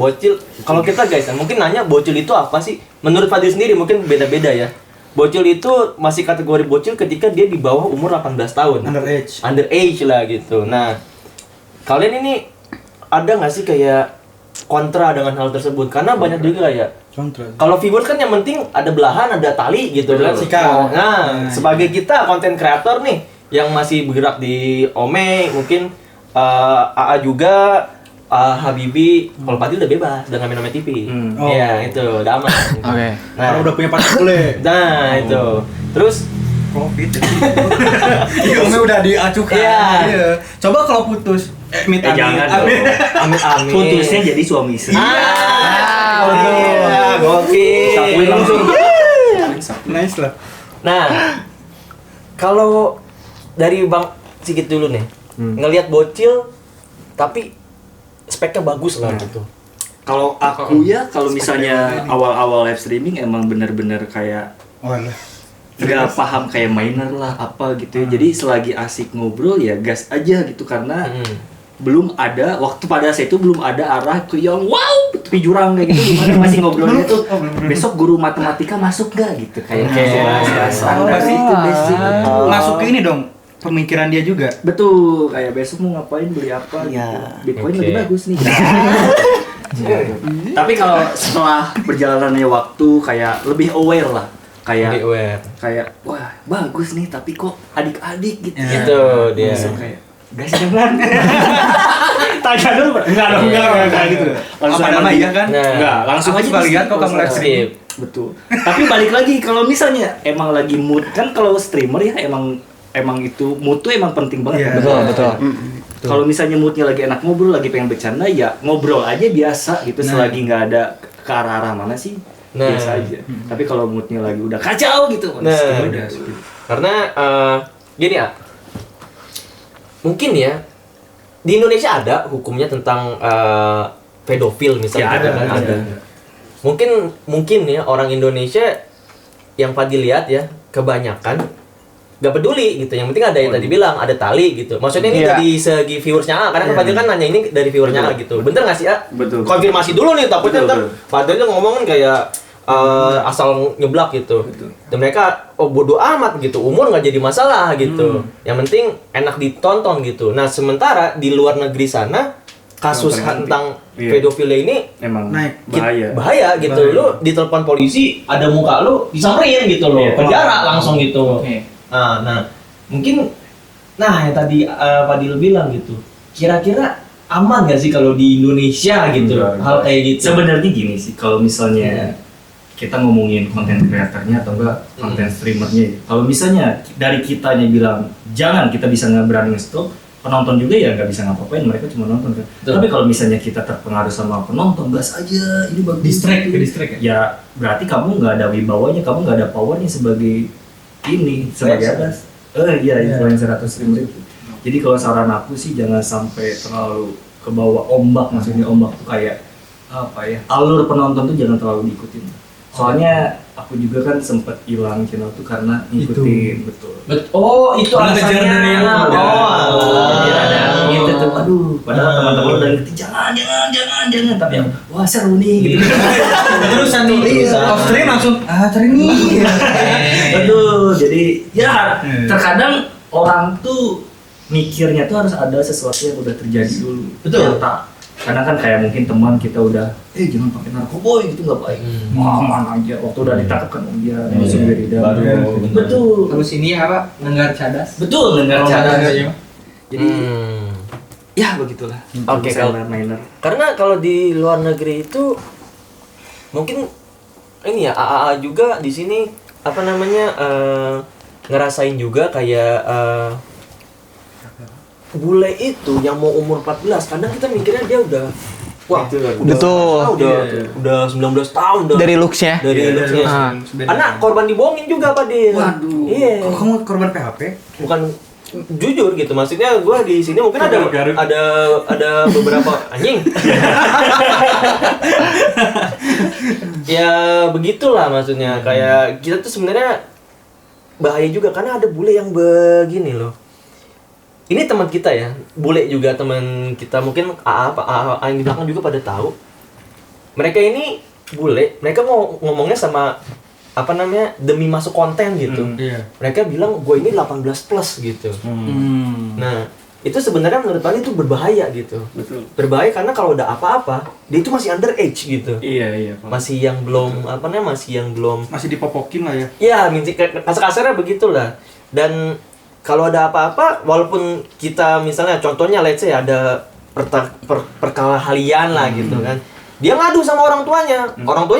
Kalau kita guys, mungkin nanya bocil itu apa sih? Menurut Padil sendiri mungkin beda-beda ya. Bocil itu masih kategori bocil ketika dia di bawah umur 18 tahun. Underage lah gitu. Nah, kalian ini ada nggak sih kayak kontra dengan hal tersebut? Karena banyak juga ya.
Contra.
Kalau viewers kan yang penting ada belahan, ada tali gitu kan.
Sikap.
Nah, sebagai kita konten kreator nih yang masih bergerak di Ome, mungkin AA juga, Habibi, kalau Padil udah bebas, udah nggak main Ome TV.
Oh.
Iya, itu udah aman.
Oke.
Nah,
Kalau udah punya pacar boleh.
nah itu. Terus
Covid. Iya, Ome udah diacukan.
Iya.
Coba kalau putus. Amit.
Jangan
amit-amit.
putusnya jadi suami istri.
Gokil.
Sapuin langsung.
Nice lah.
Nah, kalau dari Bang Sigit dulu nih, ngelihat bocil tapi speknya bagus lah gitu.
Kalau aku ya, kalau misalnya awal-awal live streaming emang bener-bener kayak
Walah.
nggak paham kayak minor lah apa gitu ya. Jadi selagi asik ngobrol ya gas aja gitu karena belum ada waktu pada saat itu belum ada arah ke yang wow tepi jurang kayak gitu, gimana masih ngobrolnya tuh besok guru matematika masuk gak gitu kayak
Masih
itu basic.
Masuk ke ini dong. Pemikiran dia juga.
Betul, kayak besok mau ngapain, beli apa
Iya.
gitu. Bitcoin lebih bagus nih. Tapi kalau setelah berjalannya waktu kayak lebih aware lah. Kayak wah bagus nih tapi kok adik-adik gitu.
Gitu dia.
Langsung kayak guys jangan. Tanya dulu. Enggak gitu. Langsung
Apa nama iya kan?
Nah,
Enggak, langsung
Aku
aja
suka lihat kok kamu live stream.
Betul. Tapi balik lagi kalau misalnya emang lagi mood kan kalau streamer ya emang itu mood tuh emang penting banget.
Iya.
Betul.
Kalau misalnya moodnya lagi enak ngobrol, lagi pengen bercanda ya ngobrol aja biasa gitu selagi nggak ada ke arah-arah mana sih biasa aja. Tapi kalau moodnya lagi udah kacau gitu,
Nah, karena gini ya, mungkin ya di Indonesia ada hukumnya tentang pedofil misalnya.
Ya, ada.
Mungkin ya orang Indonesia yang Padil lihat ya kebanyakan gak peduli gitu, yang penting ada yang tadi bilang ada tali gitu. Maksudnya ini dari segi viewersnya karena Padil kan nanya ini dari viewersnya gitu. Bener nggak sih
Betul.
Konfirmasi dulu nih, takutnya ntar Padil ngomongin kayak asal nyeblak gitu. Dan mereka bodoh amat gitu, umur nggak jadi masalah gitu. Yang penting enak ditonton gitu. Nah sementara di luar negeri sana kasus tentang pedofilia ini
emang
naik
bahaya gitu. Lu ditelepon polisi, ada muka lu disamperin gitu loh, penjara langsung gitu. Nah mungkin yang tadi Padil bilang gitu. Kira-kira aman nggak sih kalau di Indonesia gitu hal kayak gitu?
Sebenarnya gini sih, kalau misalnya kita ngomongin konten kreatornya atau enggak konten streamernya, kalau misalnya dari kitanya bilang jangan, kita bisa nggak berani stop, penonton juga ya nggak bisa ngapa-ngapain, mereka cuma nonton kan. Tapi kalau misalnya kita terpengaruh sama penonton, gas aja, ini bagus, distract ya berarti kamu nggak ada wibawanya, kamu nggak ada powernya sebagai ini, sebagai atas influencer atau streamer itu. Jadi kalau saran aku sih jangan sampai terlalu ke bawah ombak, maksudnya ombak tuh kayak apa ya, alur penonton tuh jangan terlalu diikutin. Soalnya aku juga kan sempat hilang channel tuh karena ngikutin itu.
Oh, itu alasannya.
Jadi ada gitu tuh, aduh, padahal teman-teman udah ngerti jangan, tapi wah seru nih gitu.
Terusan nih, off stream langsung cari nih.
Aduh, jadi ya terkadang orang tuh mikirnya tuh harus ada sesuatu yang udah terjadi dulu.
Betul.
Karena kan kayak mungkin teman kita udah jangan pakai narkoboy gitu, nggak baik. Aman aja, waktu udah ditangkap kan dia masuk dari dalam. Betul.
Terus ini apa? Nenggar cadas.
Betul, nenggar cadas. Jadi ya begitulah.
Oke, kalau
miner.
Karena kalau di luar negeri itu mungkin ini ya AAA juga di sini apa namanya ngerasain juga kayak bule itu yang mau umur 14, kadang kita mikirnya dia udah udah 19 tahun
dari looks-nya.
Anak korban dibohongin juga Pak Din.
Waduh.
Iya.
Kamu korban PHP?
Bukan jujur gitu, maksudnya gue di sini mungkin ada beberapa anjing. Ya begitulah maksudnya, kayak kita tuh sebenarnya bahaya juga karena ada bule yang begini loh. Ini teman kita ya, bule juga teman kita, mungkin AA yang di belakang juga pada tahu. Mereka ini bule, mereka mau ngomongnya sama apa namanya demi masuk konten gitu. Mereka bilang gue ini 18 plus gitu. Nah itu sebenarnya menurut kalian itu berbahaya gitu.
Betul.
Berbahaya karena kalau udah apa-apa dia itu masih underage gitu.
Iya.
Masih yang belum apa namanya, masih
dipopokin lah ya.
Iya, kasar-kasarnya begitulah. Dan kalau ada apa-apa, walaupun kita misalnya contohnya let's say ada perkelahian lah gitu kan, dia ngadu sama orang tuanya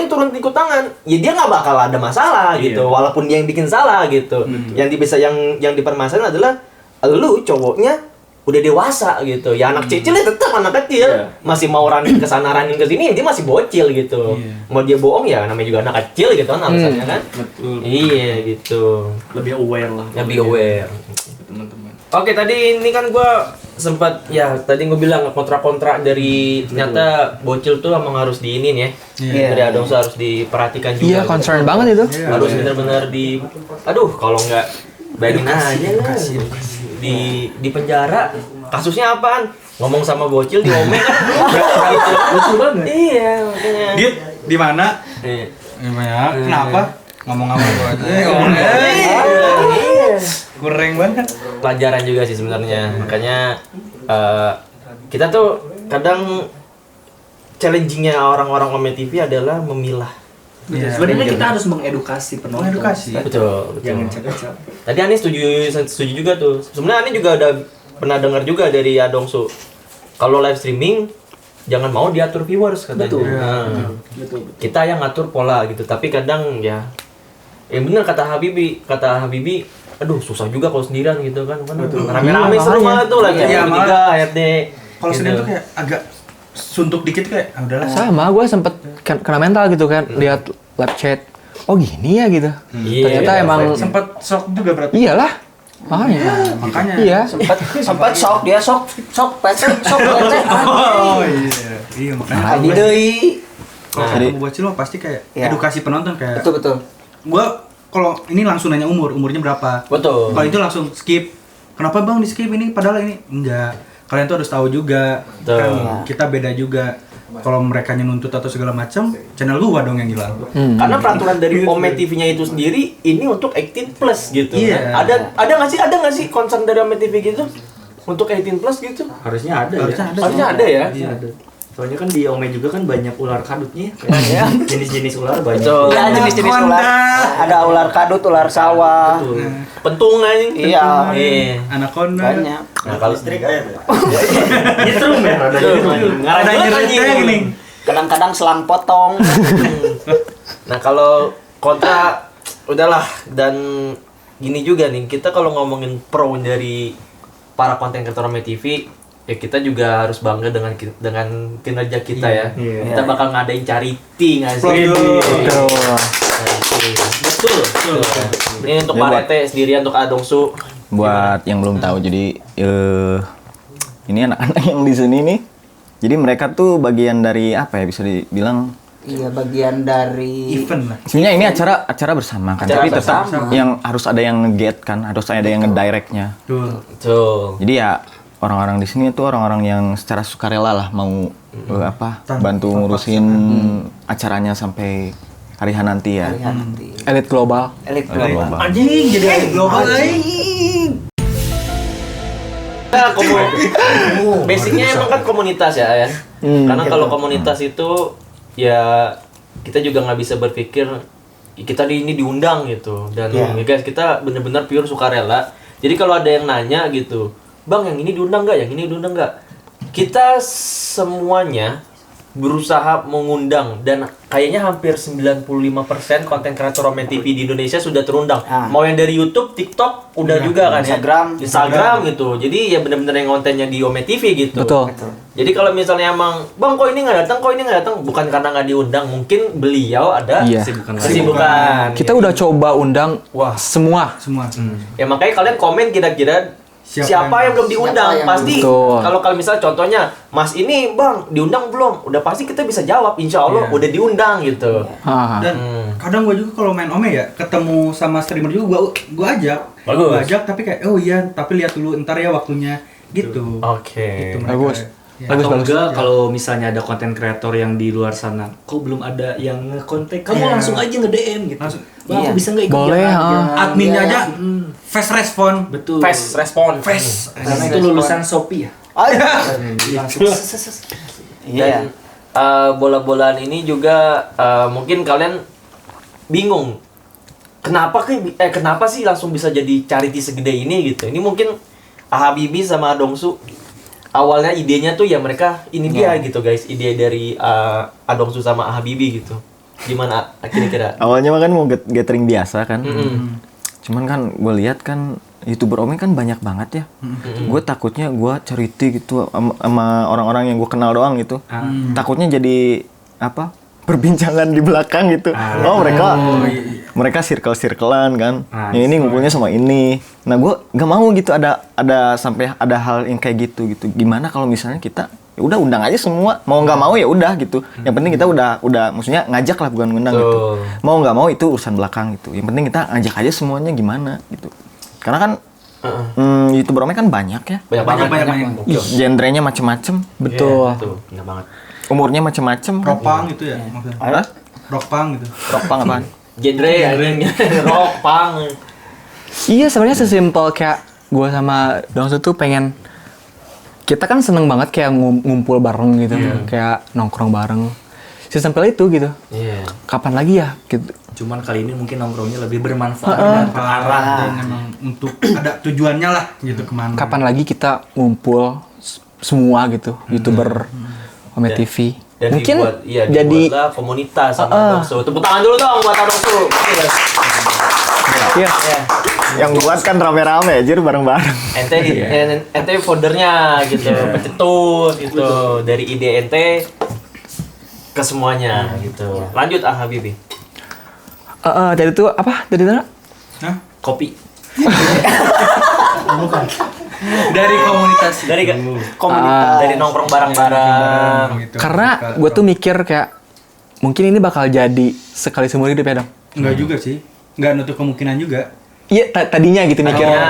turun ikut tangan, ya dia nggak bakal ada masalah gitu, walaupun dia yang bikin salah gitu. Yang dipermasalahin adalah lu cowoknya udah dewasa gitu, ya anak kecil tetap anak kecil, masih mau running ke sana running ke sini, dia masih bocil gitu. Mau dia bohong ya namanya juga anak kecil gitu kan alasannya kan.
Betul.
Iya gitu.
Lebih aware lah.
Lebih aware.
Teman-teman.
Oke, tadi ini kan gue sempat ya tadi gue bilang kontra-kontra dari ternyata bocil tuh emang harus diinin ya. Dari Adongso harus diperhatikan juga.
Iya, concern banget itu.
Harus benar-benar aduh kalau nggak bayangin aja lah di penjara kasusnya apaan? Ngomong sama bocil diomeng kan.
Betul banget.
Iya, makanya.
Di mana?
Iya.
Kenapa? Ngomong-ngomong aja. Kurang banget.
Pelajaran juga sih sebenarnya. Makanya kita tuh kadang challenging-nya orang-orang Ome TV adalah memilah.
Sebenarnya kita harus mengedukasi penonton.
Betul.
Jangan capek-capek.
Tadi Ani setuju juga tuh. Sebenarnya Ani juga udah pernah dengar juga dari Adongso. Kalau live streaming jangan mau diatur viewers katanya.
Betul.
Kita yang ngatur pola gitu. Tapi kadang ya bener kata Habibi, aduh susah juga kalau sendirian gitu kan. Rame-rame seru banget tuh lagi.
Iya,
malah HRD.
Kalau sendirian tuh kayak agak suntuk dikit kayak udahlah.
Sama, gue sempet kena mental gitu kan, lihat live chat. Oh gini ya gitu. Ternyata emang
Sempat shock juga berarti.
iyalah. Makanya. Iya.
sempat shock dia shock PC.
Oh iya makanya.
Tadi deui.
Kalau kamu bocil lo pasti kayak edukasi penonton kayak.
Betul.
Gua kalau ini langsung nanya umurnya berapa.
Betul.
Kalau itu langsung skip. Kenapa bang di skip ini? Padahal ini enggak. Kalian tuh harus tahu juga.
Betul.
Kan kita beda juga. Kalau mereka nuntut atau segala macam, channel gua dong yang hilang.
Karena peraturan dari Ome TV-nya itu sendiri ini untuk 18 plus gitu.
Iya.
Ada nggak sih concern dari Ome TV gitu untuk 18 plus gitu?
Harusnya ada.
Harusnya ada ya.
Iya ada. Soalnya kan di Ome juga kan banyak ular kadutnya, kayak jenis-jenis ular banyak.
Iya, jenis-jenis ular. Ada ular kadut, ular sawah.
Pentung anjing.
Iya.
Anaconda.
Banyak.
Nah, kalau
Listrik aja ya. Nyetrum ya,
ada
nyetrum.
Kadang-kadang selang potong.
Nah, kalau kontra udahlah, dan gini juga nih, kita kalau ngomongin pro dari para konten kreator Ome TV, ya kita juga harus bangga dengan kinerja kita ya. Kita bakal ngadain charity nggak sih? Betul. Ini untuk Pak Rete sendirian, untuk Adongsu.
Buat yang belum tahu, jadi ini anak-anak yang di sini nih. Jadi mereka tuh bagian dari apa ya, bisa dibilang?
Iya, bagian dari
Event lah.
Sebenarnya ini acara bersama kan, tapi tetap yang harus ada yang nge-get kan, harus ada yang nge-directnya.
Betul.
Jadi ya orang-orang di sini tuh orang-orang yang secara sukarela lah mau bantu ngurusin acaranya sampai hari H nanti ya.
Elit global.
Anjing jadi elit global anjing.
Basicnya emang kan komunitas ya. Karena kalau komunitas itu ya kita juga nggak bisa berpikir kita ini diundang gitu, dan ya guys, kita bener-bener pure sukarela. Jadi kalau ada yang nanya gitu, Bang, yang ini diundang nggak? Yang ini diundang nggak? Kita semuanya berusaha mengundang, dan kayaknya hampir 95% konten kreator Ome TV di Indonesia sudah terundang. Mau yang dari YouTube, TikTok, udah juga kan Instagram gitu. Jadi ya benar-benar yang kontennya di Ome TV gitu.
Betul.
Jadi kalau misalnya emang, Bang, kok ini nggak datang, bukan karena nggak diundang, mungkin beliau ada kesibukan.
Kita udah coba undang semua.
Ya makanya kalian komen kira-kira siapa yang belum diundang, pasti. Kalau misalnya contohnya, Mas ini Bang diundang belum? Udah pasti kita bisa jawab, insya Allah udah diundang gitu.
Dan kadang gue juga kalau main Ome ya, ketemu sama streamer juga gue ajak. Gue ajak tapi kayak tapi lihat dulu ntar ya waktunya gitu.
Oke.
Gitu,
Bagus.
Atau enggak kalau misalnya ada konten kreator yang di luar sana, kok belum ada yang nge-kontak, kamu langsung aja nge-DM gitu. Bang, aku bisa nggak ikut?
Boleh,
adminnya aja fast respon.
Betul.
Fast respon.
Karena itu lulusan Shopee ya.
Dan bola-bolaan ini juga mungkin kalian bingung. Kenapa sih langsung bisa jadi charity segede ini gitu. Ini mungkin Habibi sama Adongsu awalnya idenya tuh ya mereka ini dia gitu guys, ide dari Adongsu sama Habibi gitu. Gimana kira-kira?
Awalnya mah kan mau gathering biasa kan. Cuman kan gue lihat kan YouTuber Ome kan banyak banget ya. Gue takutnya gue charity gitu sama orang-orang yang gue kenal doang gitu. Takutnya jadi perbincangan di belakang gitu. Mereka circle-circlean kan. Yang ini ngumpulnya sama ini. Nah, gue gak mau gitu ada sampai ada hal yang kayak gitu. Gimana kalau misalnya kita ya udah undang aja semua, mau nggak mau ya udah gitu. Yang penting kita udah maksudnya ngajak lah, bukan ngundang gitu. Mau nggak mau itu urusan belakang gitu. Yang penting kita ngajak aja semuanya gimana gitu. Karena kan YouTuber Ome kan banyak ya.
Banyak.
Genrenya macem-macem.
Betul. Benar banget.
Umurnya macem-macem.
Rockpang gitu ya maksudnya. Rockpang gitu.
Rockpang apaan?
Genre rock punk.
Iya, sebenarnya sesimpel kayak gue sama Dongsu tuh pengen, kita kan seneng banget kayak ngumpul bareng gitu, kayak nongkrong bareng. Sesimpel itu gitu. Kapan lagi ya gitu.
Cuman kali ini mungkin nongkrongnya lebih bermanfaat dan terarah,
dan memang untuk ada tujuannya lah gitu kemana.
Kapan lagi kita ngumpul semua gitu, YouTuber Ome TV.
Dan
mungkin
dibuatlah komunitas sama Adongsu. Tepuk tangan dulu dong buat Adongsu.
Iya. Yang buat kan rame-rame aja bareng-bareng.
Ente foundernya gitu, pencetus gitu, dari ide ente ke semuanya gitu. Lanjut Habibi.
Dari itu apa? Dari mana?
Kopi.
Dari komunitas.
Dari nongkrong bareng-bareng
gitu.
Karena gue tuh mikir kayak mungkin ini bakal jadi sekali seumur hidup ya, Dong.
Enggak juga sih. Enggak nutup kemungkinan juga.
Iya, tadinya gitu mikirnya.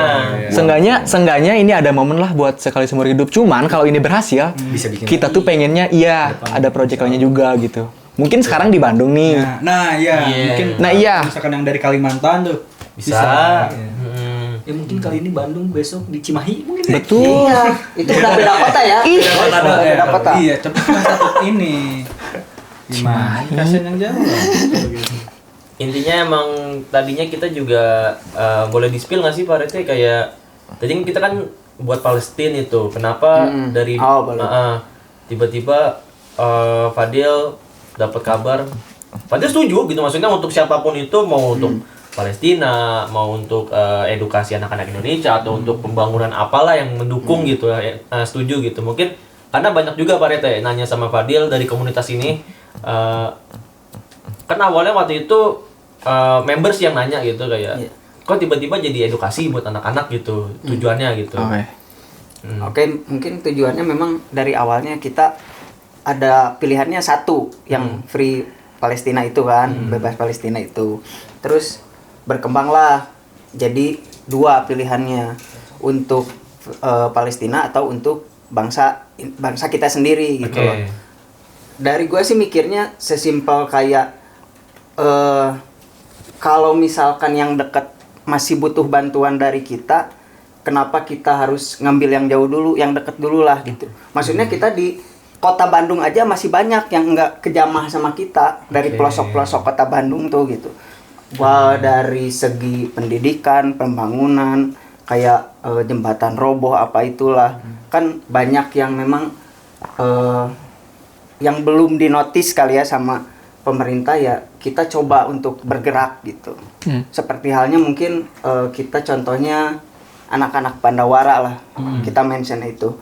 Seenggaknya ini ada momen lah buat sekali seumur hidup. Cuman kalau ini berhasil, kita tuh pengennya ada project lainnya juga gitu. Mungkin sekarang di Bandung nih.
Mungkin misalkan yang dari Kalimantan tuh
bisa.
Ya mungkin kali ini Bandung, besok di Cimahi mungkin.
Betul.
Iya, itu udah beda kota ya. Beda kota.
Iya, tapi cuma satu ini. Gimana? Kasian yang jauh.
Intinya emang tadinya kita juga boleh di-spill nggak sih Pak Rete, kayak tadi kita kan buat Palestina itu, kenapa dari tiba-tiba Fadil dapat kabar, Fadil setuju gitu, maksudnya untuk siapapun itu, mau untuk Palestina, mau untuk edukasi anak-anak Indonesia atau untuk pembangunan apalah yang mendukung gitu, setuju gitu. Mungkin karena banyak juga Pak Rete nanya sama Fadil dari komunitas ini, kan awalnya waktu itu members yang nanya gitu kayak kok tiba-tiba jadi edukasi buat anak-anak gitu, tujuannya gitu.
Oke, mungkin tujuannya memang dari awalnya kita ada pilihannya satu yang free Palestina itu kan, bebas Palestina itu. Terus berkembanglah jadi dua pilihannya, untuk Palestina atau untuk bangsa kita sendiri gitu loh. Dari gue sih mikirnya sesimpel kayak kalau misalkan yang dekat masih butuh bantuan dari kita, kenapa kita harus ngambil yang jauh dulu, yang dekat dulu lah gitu. Maksudnya kita di kota Bandung aja masih banyak yang nggak kejamah sama kita dari pelosok-pelosok kota Bandung tuh gitu. Wah, dari segi pendidikan, pembangunan, kayak jembatan roboh apa itulah, kan banyak yang memang yang belum dinotis kali ya sama pemerintah, ya kita coba untuk bergerak gitu. Seperti halnya mungkin kita contohnya anak-anak Pandawara lah, kita mention itu.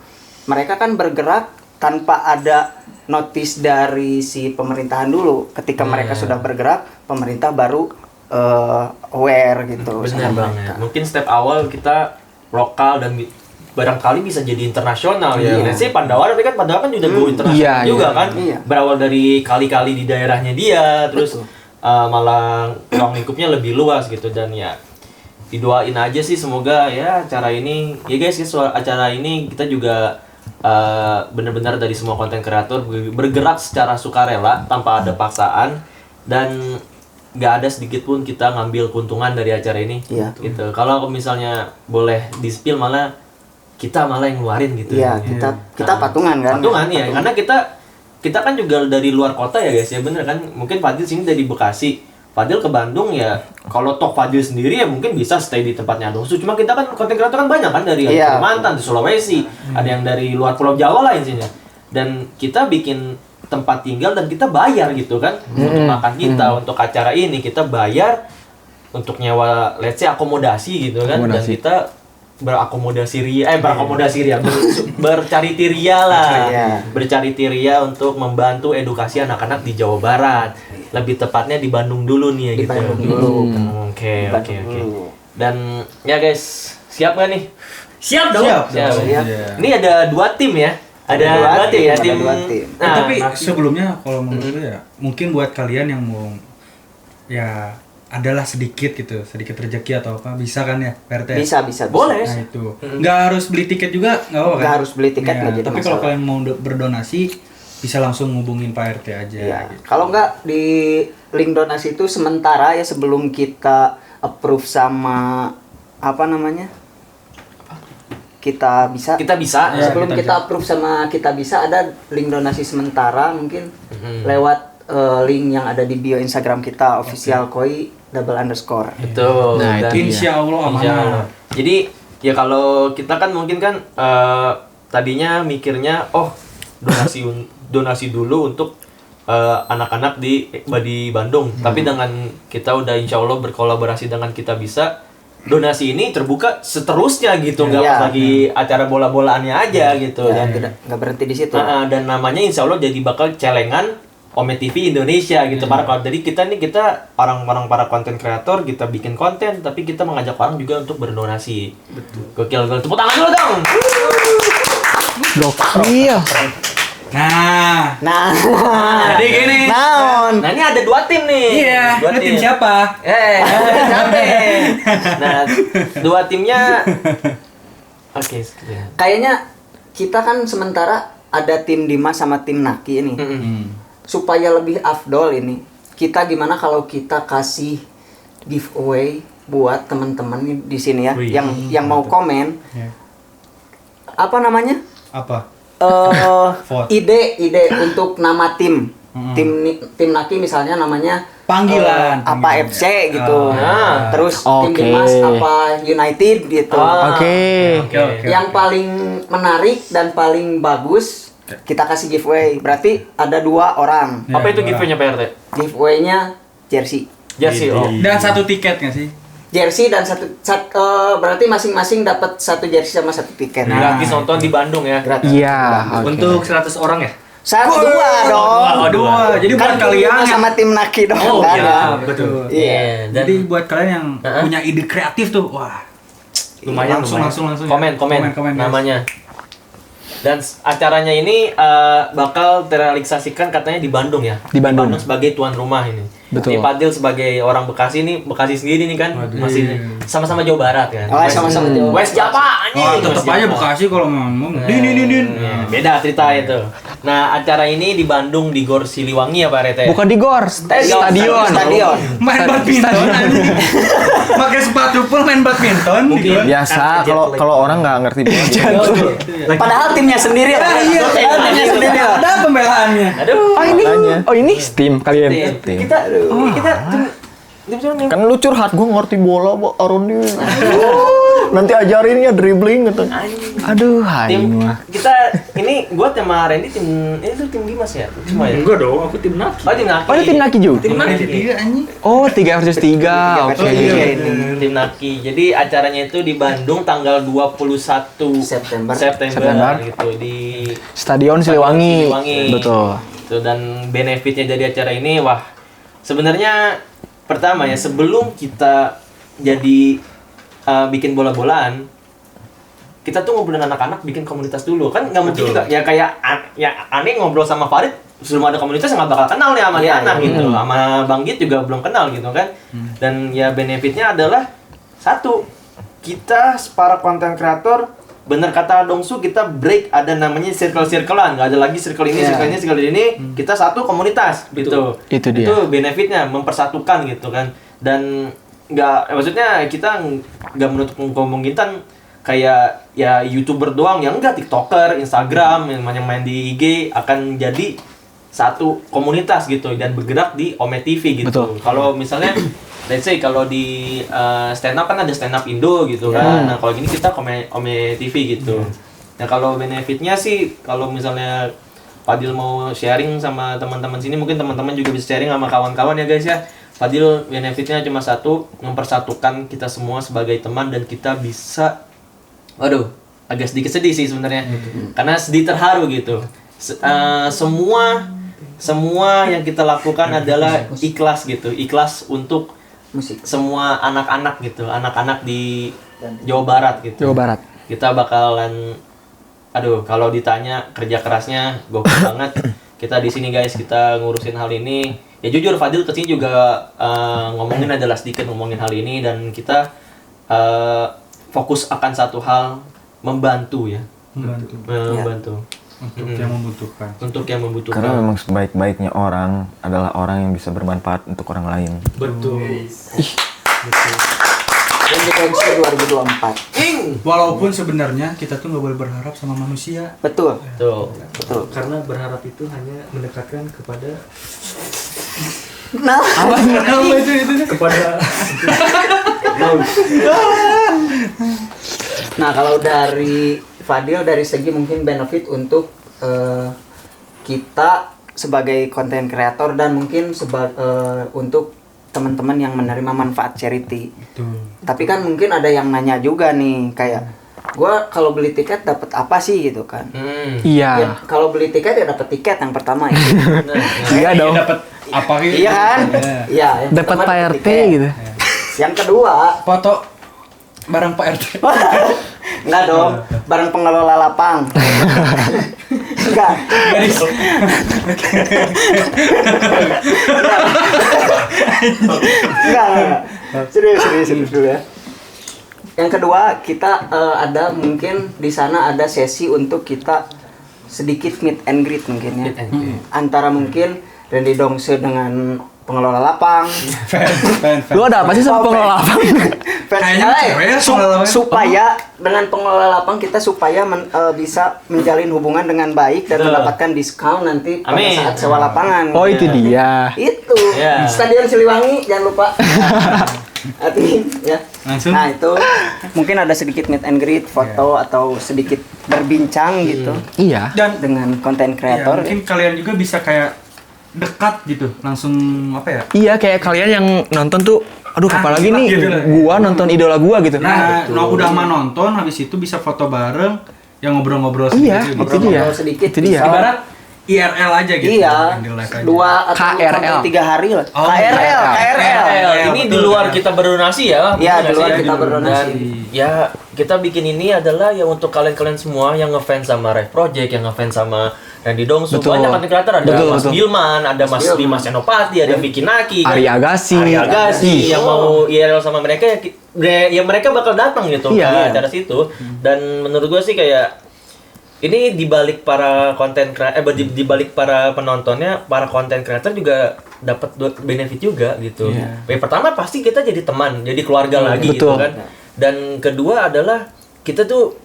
Mereka kan bergerak tanpa ada notis dari si pemerintahan dulu. Ketika mereka sudah bergerak, pemerintah baru aware gitu.
Benar banget. Mungkin step awal kita lokal dan barangkali bisa jadi internasional ya. Let's say Pandawara, tapi kan Pandawara kan juga go internasional juga kan. Berawal dari kali-kali di daerahnya dia, terus malah ruang lingkupnya lebih luas gitu. Dan ya didoain aja sih, semoga ya acara ini, ya guys, acara ini kita juga benar-benar dari semua konten kreator bergerak secara sukarela tanpa ada paksaan, dan nggak ada sedikit pun kita ngambil keuntungan dari acara ini. Gitu. Kalau misalnya boleh di-spill, malah kita yang ngeluarin gitu.
Iya, kita patungan kan.
Patungan ya, karena kita kan juga dari luar kota ya guys ya, bener kan. Mungkin Fadil sini dari Bekasi, Fadil ke Bandung ya. Kalau toh Fadil sendiri ya mungkin bisa stay di tempatnya Dosu. Cuma kita kan konten kreator kan banyak kan, dari Kalimantan, di Sulawesi, ada yang dari luar Pulau Jawa lah intinya. Dan kita bikin tempat tinggal dan kita bayar gitu kan untuk makan kita, untuk acara ini kita bayar untuk nyewa, let's say akomodasi gitu kan. Dan kita bercariti ria lah, bercariti ria untuk membantu edukasi anak-anak di Jawa Barat, lebih tepatnya di Bandung dulu nih ya,
di
gitu.
Bandung dulu.
Oke. Dan ya guys, siap nggak nih?
Siap dong.
Siap. Ini ada 2 tim ya. Ada dua tim ya, tim.
Nah, tapi sebelumnya kalau menurut gue ya, mungkin buat kalian yang mau ya adalah sedikit rezeki atau apa, bisa kan ya, PRT?
Bisa.
Boleh.
Nah itu, nggak harus beli tiket juga, nggak apa-apa kan?
Nggak harus beli tiket, nggak jadi
tapi
masalah.
kalau kalian mau berdonasi, bisa langsung ngubungin Pak RT aja.
Ya.
Gitu.
Kalau nggak, di link donasi itu sementara ya, sebelum kita approve sama apa namanya, kita bisa. Sebelum kita approve sama kita bisa, ada link donasi sementara, mungkin lewat link yang ada di bio Instagram kita, official koi _.
Betul.
Nah,
Dan
Insya Allah amanah.
Jadi ya kalau kita kan mungkin kan tadinya mikirnya donasi dulu untuk anak-anak di Bandung. Tapi dengan kita udah insya Allah berkolaborasi dengan kita bisa, donasi ini terbuka seterusnya gitu, nggak pas lagi acara bola-bolaannya aja gitu.
Ya,
Dan
nggak berhenti di situ.
dan namanya insya Allah jadi bakal celengan Ome TV Indonesia gitu. Jadi kita orang-orang para konten kreator, kita bikin konten tapi kita mengajak orang juga untuk berdonasi. Betul. Gokil. Tepuk tangan dulu dong.
Gokil.
Nah,
Jadi gini.
Naon?
Nah, ini ada 2 tim nih.
iya, lu tim siapa?
Capek. Nah, 2 timnya. Oke.
Kayaknya kita kan sementara ada tim Dimas sama tim Naki ini. Supaya lebih afdol ini, kita gimana kalau kita kasih giveaway buat teman-teman di sini ya,
Wih,
yang mau komen.
Ya.
Apa namanya?
Apa? Vote.
ide untuk nama tim. Tim Naki misalnya namanya
Panggilan.
apa FC gitu.
Ah.
Terus tim
Oke.
Dimas apa United gitu.
Oke.
Yang paling menarik dan paling bagus kita kasih giveaway. Berarti ada 2 orang.
Apa itu giveaway-nya PRT?
Giveaway-nya jersey.
Jersey. Oh.
Dan 1 tiket nggak sih?
Jersey dan berarti masing-masing dapat 1 jersey sama 1 tiket.
Gratis nonton di Bandung ya.
Gratis.
Iya. oke.
Untuk 100 orang ya?
2 dong.
Oh, dua.
Jadi
Kan
buat kalian
Bima
yang
sama tim Naki dong.
Oh,
kan?
iya.
betul.
Iya.
Dan
jadi buat kalian yang punya ide kreatif tuh, wah.
Lumayan,
langsung
lumayan.
langsung
komen
guys.
namanya. Dan acaranya ini bakal terrealisasikan katanya di Bandung ya.
Di Bandung.
sebagai tuan rumah ini.
Betul.
Ini Fadil sebagai orang Bekasi nih, Bekasi sendiri nih kan, masih sama-sama Jawa Barat kan.
Oh, sama-sama Jawa.
West Java anjing.
Wah, tetap
West
aja
Java.
Bekasi kalau ngomong.
Nah,
Din.
beda cerita itu. Nah, acara ini di Bandung di Gor Siliwangi ya Pak Rete.
Bukan di gor, stadion.
Stadion.
Main badminton anjing. Pakai sepatu full main badminton.
Mungkin.
Biasa kalau orang nggak ngerti bola.
Padahal timnya sendiri lah.
Iya,
Timnya sendiri lah.
ada pembelaannya.
Aduh.
Ini Steam kalian.
Tim. Kita tim mana?
Kan lu curhat, gue ngerti bola, Aroni. Nanti ajarinnya dribbling gitu. Aduh,
Tim
mah.
kita ini gua sama Randy tim ini tuh tim Dimas ya? Semua ya?
Enggak dong, aku tim Naki.
Oh, tim Naki.
Oh, ini tim Naki juga?
Tim Naki.
Oh, 3 versus 3. Oke.
Tim Naki. Jadi acaranya itu di Bandung tanggal 21
September.
September.
gitu di
Stadion Siliwangi. Betul.
Tuh, dan benefitnya dari acara ini wah sebenarnya pertama ya sebelum kita jadi bikin bola-bolaan kita tuh ngobrol dengan anak-anak bikin komunitas dulu kan nggak mungkin juga ya kayak ya aneh ngobrol sama Farid sebelum ada komunitas nggak bakal kenal nih sama anak gitu sama Bang Git juga belum kenal gitu kan dan ya benefitnya adalah satu kita para konten kreator bener kata Dongsu kita break ada namanya circle-circlean nggak ada lagi circle ini circle ini kita satu komunitas gitu
Itu dia.
itu benefitnya mempersatukan gitu kan dan nggak maksudnya kita nggak menutup kemungkinan kayak ya YouTuber doang yang enggak TikToker, Instagram yang main di IG akan jadi satu komunitas gitu dan bergerak di Ome TV gitu.
Betul.
Kalau misalnya let's say kalau di stand up kan ada stand up Indo gitu kan. Nah, kalau gini kita Ome TV gitu. Nah, kalau benefitnya sih kalau misalnya Fadil mau sharing sama teman-teman sini mungkin teman-teman juga bisa sharing sama kawan-kawan ya guys ya. Fadil benefitnya cuma satu, mempersatukan kita semua sebagai teman dan kita bisa waduh, agak sedikit sedih sih sebenarnya. Karena sedih terharu gitu. Semua yang kita lakukan adalah ikhlas gitu. Ikhlas untuk
Musik.
semua anak-anak gitu. Anak-anak di Jawa Barat gitu.
Jawa Barat.
Kita bakalan aduh, kalau ditanya kerja kerasnya gokil banget. Kita di sini guys, kita ngurusin hal ini. Ya jujur Fadil kesini juga ngomongin adalah sedikit ngomongin hal ini dan kita fokus akan satu hal membantu ya. Membantu.
Untuk yang membutuhkan.
Untuk yang membutuhkan.
Karena memang sebaik-baiknya orang adalah orang yang bisa bermanfaat untuk orang lain.
Betul.
Dan di pensi 2024.
Walaupun sebenarnya kita tuh nggak boleh berharap sama manusia.
Betul.
Tuh.
Betul.
Karena berharap itu hanya mendekatkan kepada
Nah,
kepada
nah kalau dari Fadil dari segi mungkin benefit untuk kita sebagai konten kreator dan mungkin untuk teman-teman yang menerima manfaat charity. Tapi kan mungkin ada yang nanya juga nih kayak gua kalau beli tiket dapat apa sih gitu kan?
Iya.
Ya, kalau beli tiket ya dapat tiket yang pertama itu.
Iya dong.
Dapat apa gitu?
Iya kan? Iya, yang
Dapat
pertama
Pak
dapat
RT
tiket.
gitu.
Yang kedua,
Foto barang Pak RT.
enggak dong, bareng pengelola lapang. Enggak. Enggak. Serius dulu ya. Yang kedua, kita ada mungkin di sana ada sesi untuk kita sedikit meet and greet mungkin ya. Antara mungkin Randy Dongse dengan pengelola lapang.
Lu ada apa sih sama pengelola lapang?
Kayaknya cewek ya, pengelola lapang.
Supaya dengan pengelola lapang kita supaya bisa menjalin hubungan dengan baik dan mendapatkan diskon nanti pada
Amin.
saat sewa lapangan.
Oh, itu dia.
Itu
Ya.
Stadion Siliwangi jangan lupa. Hati ya.
Langsung.
Nah itu mungkin ada sedikit meet and greet, foto atau sedikit berbincang gitu
Iya.
Dan
dengan konten
ya,
kreator.
mungkin kalian juga bisa kayak dekat gitu, langsung apa ya?
Iya, kayak kalian yang nonton tuh, aduh apalagi nih,
gitu lah.
gua nonton idola gua gitu.
Nah, udah mah nonton, habis itu bisa foto bareng, yang ngobrol-ngobrol
Iya,
sedikit
itu
gitu.
dia.
Ngobrol sedikit
Itu dia.
bisa.
Ibarat IRL aja gitu.
Iya,
yang di live aja.
2 atau
KRL.
sampai 3 hari lah.
Oh,
KRL.
Ini di luar kita berdonasi ya.
Iya,
bener
di luar
nggak sih?
kita berdonasi.
Dan ya kita bikin ini adalah ya untuk kalian-kalian semua yang ngefans sama Rev Project, yang ngefans sama Randy Dongsu.
Betul.
Banyak content creator, ada
Betul,
Mas
betul.
Gilman, ada Mas
Gilman.
Dimas Senopati, ada Vicky Naki,
Ari Agassi.
Ari Agassi
Ih.
yang mau IRL sama mereka ya mereka bakal datang gitu
Iya.
ke acara situ. Dan menurut gua sih kayak ini dibalik para konten dibalik para penontonnya, para konten creator juga dapat benefit juga gitu. Yang pertama pasti kita jadi teman, jadi keluarga lagi gitu
betul.
kan. Dan kedua adalah kita tuh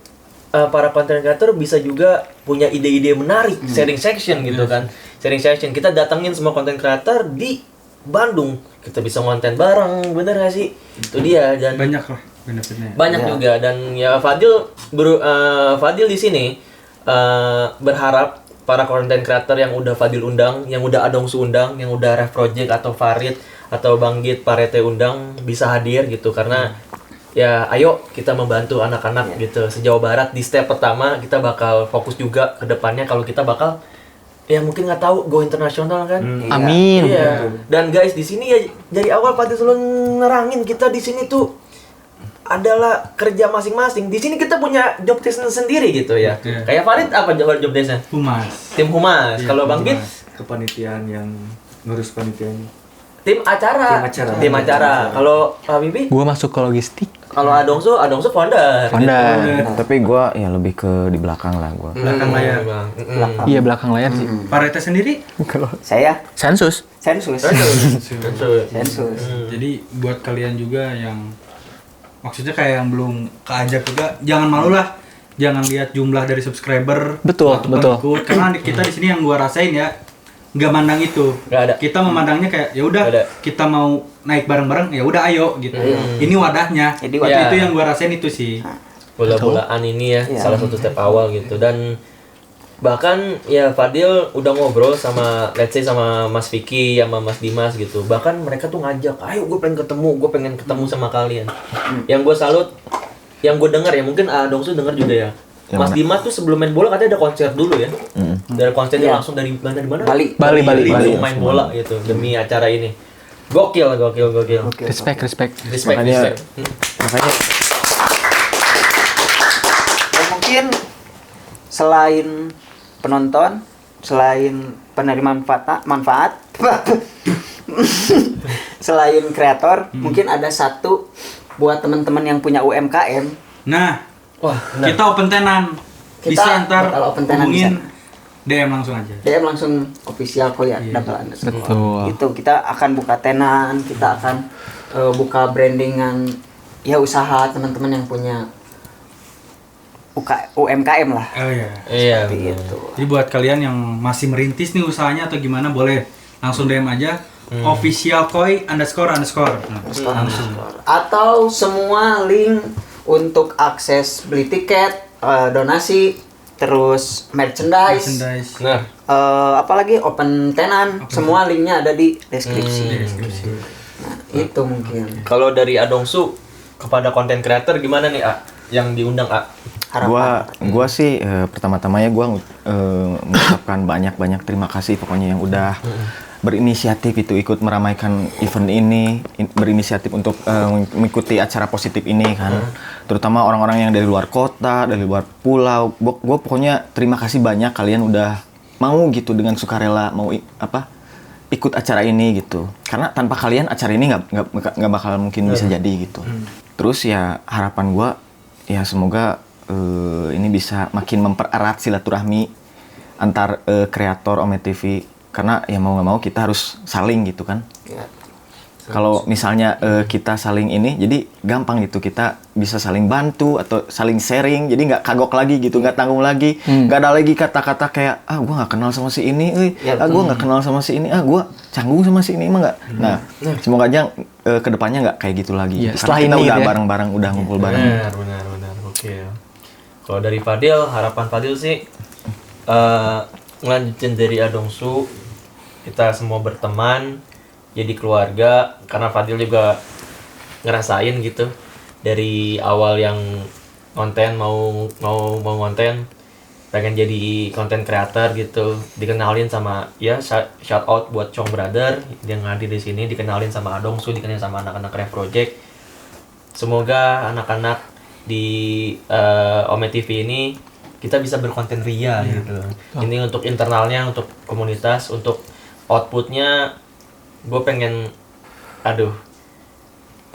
para konten creator bisa juga punya ide-ide menarik, sharing section gitu kan. Sharing section kita datangin semua konten creator di Bandung, kita bisa konten bareng, bener gak sih? Itu dia. Dan
Banyak lah benefitnya.
banyak juga. Dan ya Fadil di sini berharap para konten creator yang udah Fadil undang, yang udah Adongsu undang, yang udah Rev Project atau Farid atau Bang Git Parete undang bisa hadir gitu, karena ya ayo kita membantu anak-anak gitu sejauh barat. Di step pertama kita bakal fokus juga ke depannya kalau kita bakal ya mungkin nggak tahu go internasional kan.
Amin.
Iya. Dan guys di sini ya dari awal Fadil selalu nerangin kita di sini tuh adalah kerja masing-masing. Di sini kita punya job desk sendiri gitu ya.
Iya.
Kayak Farid apa job desk-nya?
Humas.
Tim humas.
Iya,
Kalau Bang Git
Kepanitiaan yang ngurus panitianya.
tim acara.
Tim acara.
Kalau Bibi,
Gua masuk ke logistik.
kalau Adongsu founder.
Founder.
Tapi gua ya lebih ke di belakang lah gua.
Belakang layar.
Bang.
Iya, belakang layar sih.
Parete sendiri,
Saya
Sensus.
sensus.
Betul.
Sensus.
jadi buat kalian juga yang maksudnya kayak yang belum keajak juga, jangan malu lah. Jangan lihat jumlah dari subscriber
Betul,
atau
betul.
pengikut, karena kita di sini yang gua rasain ya nggak mandang itu.
Nggak ada.
Kita memandangnya kayak ya udah
Nggak ada.
kita mau naik bareng-bareng ya udah ayo gitu. Ini wadahnya.
Jadi
Waktu
wadah.
itu yang gua rasain itu sih.
Bola-bolaan ini ya,
Iya.
salah satu step awal gitu. Dan bahkan ya Fadil udah ngobrol sama let's say sama Mas Vicky sama Mas Dimas gitu. Bahkan mereka tuh ngajak, ayo gue pengen ketemu sama kalian. Yang gue salut, yang gue dengar ya, mungkin Dongsu dengar juga ya.
Yang
Mas
mana?
Dimas tuh sebelum main bola katanya ada konser dulu ya. Dari konsernya langsung dari mana?
Bali.
Bali.
Langsung main bola gitu demi acara ini. Gokil.
Respect.
Respect.
Makanya- Makanya
Dan mungkin selain penonton, selain penerima manfaat, selain kreator, mungkin ada satu buat teman-teman yang punya UMKM.
Nah,
Wah,
kita open tenan.
Kita
Bisa ntar
bakal open tenan
hubungin
bisa.
DM langsung aja.
DM langsung official kok ya,
Iya.
double underscore.
Betul.
Itu kita akan buka tenan, kita akan buka brandingan ya usaha teman-teman yang punya UMKM lah.
Oh iya.
iya.
Seperti itu.
Jadi buat kalian yang masih merintis nih usahanya atau gimana, boleh langsung DM aja official koi underscore. Nah,
Underscore. Atau semua link untuk akses beli tiket, donasi, terus merchandise,
Nah,
apalagi open tenan, semua linknya ada di deskripsi. Nah, itu mungkin
kalau dari Adongsu kepada konten creator gimana nih, A? Yang diundang, A?
harapan.
gua sih pertama-tamanya gua mengucapkan banyak-banyak terima kasih pokoknya yang udah berinisiatif itu ikut meramaikan event ini, berinisiatif untuk mengikuti acara positif ini kan. Terutama orang-orang yang dari luar kota, dari luar pulau. Gua pokoknya terima kasih banyak kalian udah mau gitu dengan sukarela mau ikut acara ini gitu. Karena tanpa kalian acara ini nggak bakal mungkin bisa jadi gitu. Terus ya harapan gua ya semoga ini bisa makin mempererat silaturahmi antar kreator Ome TV karena ya mau nggak mau kita harus saling gitu kan.
Ya.
Kalau misalnya kita saling ini, jadi gampang gitu, kita bisa saling bantu atau saling sharing, jadi nggak kagok lagi gitu, nggak tanggung lagi, nggak ada lagi kata-kata kayak gue nggak kenal sama si ini, gue nggak kenal sama si ini, gue canggung sama si ini, emang nggak. Nah, semoga aja kedepannya nggak kayak gitu lagi.
Ya,
Gitu. Karena kita udah bareng-bareng, udah ngumpul bareng.
Benar. Oke. Kalau dari Fadil, harapan Fadil sih ngelanjutin dari Adongsu, kita semua berteman, jadi keluarga, karena Fadil juga ngerasain gitu dari awal yang konten mau konten, pengen jadi konten creator gitu, dikenalin sama ya shout out buat Chong Brother yang hadir di sini, dikenalin sama Adongsu, dikenalin sama anak-anak Rev Project. Semoga anak-anak di Ome TV ini kita bisa berkonten ria gitu. Ini untuk internalnya, untuk komunitas, untuk outputnya. Gue pengen,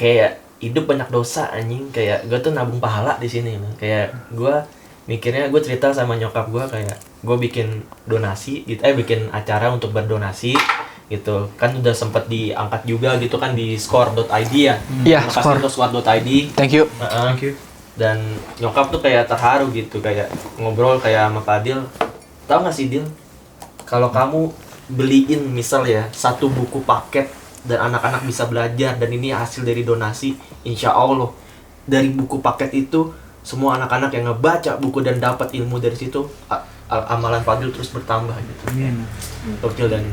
kayak hidup banyak dosa anjing, kayak gue tuh nabung pahala di sini, kayak gue mikirnya, gue cerita sama nyokap gue kayak gue bikin donasi gitu, bikin acara untuk berdonasi gitu kan, udah sempet diangkat juga gitu kan di score.id ya.
Iya,
Makasih untuk score.id.
Thank you.
Thank you.
Dan nyokap tuh kayak terharu gitu, kayak ngobrol kayak sama Fadil, tau gak sih Dil, kalau kamu beliin misal ya 1 buku paket dan anak-anak bisa belajar, dan ini hasil dari donasi, insya Allah dari buku paket itu semua anak-anak yang ngebaca buku dan dapat ilmu dari situ, amalan Fadil terus bertambah gitu. Gokil. Dan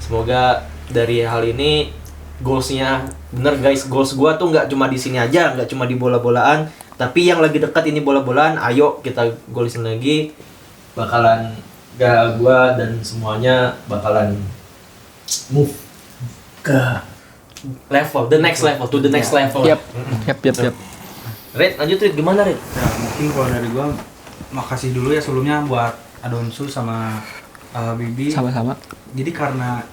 semoga dari hal ini goalsnya bener guys, goals gua tuh nggak cuma di sini aja, nggak cuma di bola-bolaan, tapi yang lagi dekat ini bola-bolaan, ayo kita goalsin lagi, bakalan gua dan semuanya bakalan move ke level, the next level, to the next level.
Yap.
Red, lanjut Red, gimana Red?
Ya, mungkin kalau dari gua makasih dulu ya sebelumnya buat Adonsu sama Bibi.
Sama-sama.
Jadi karena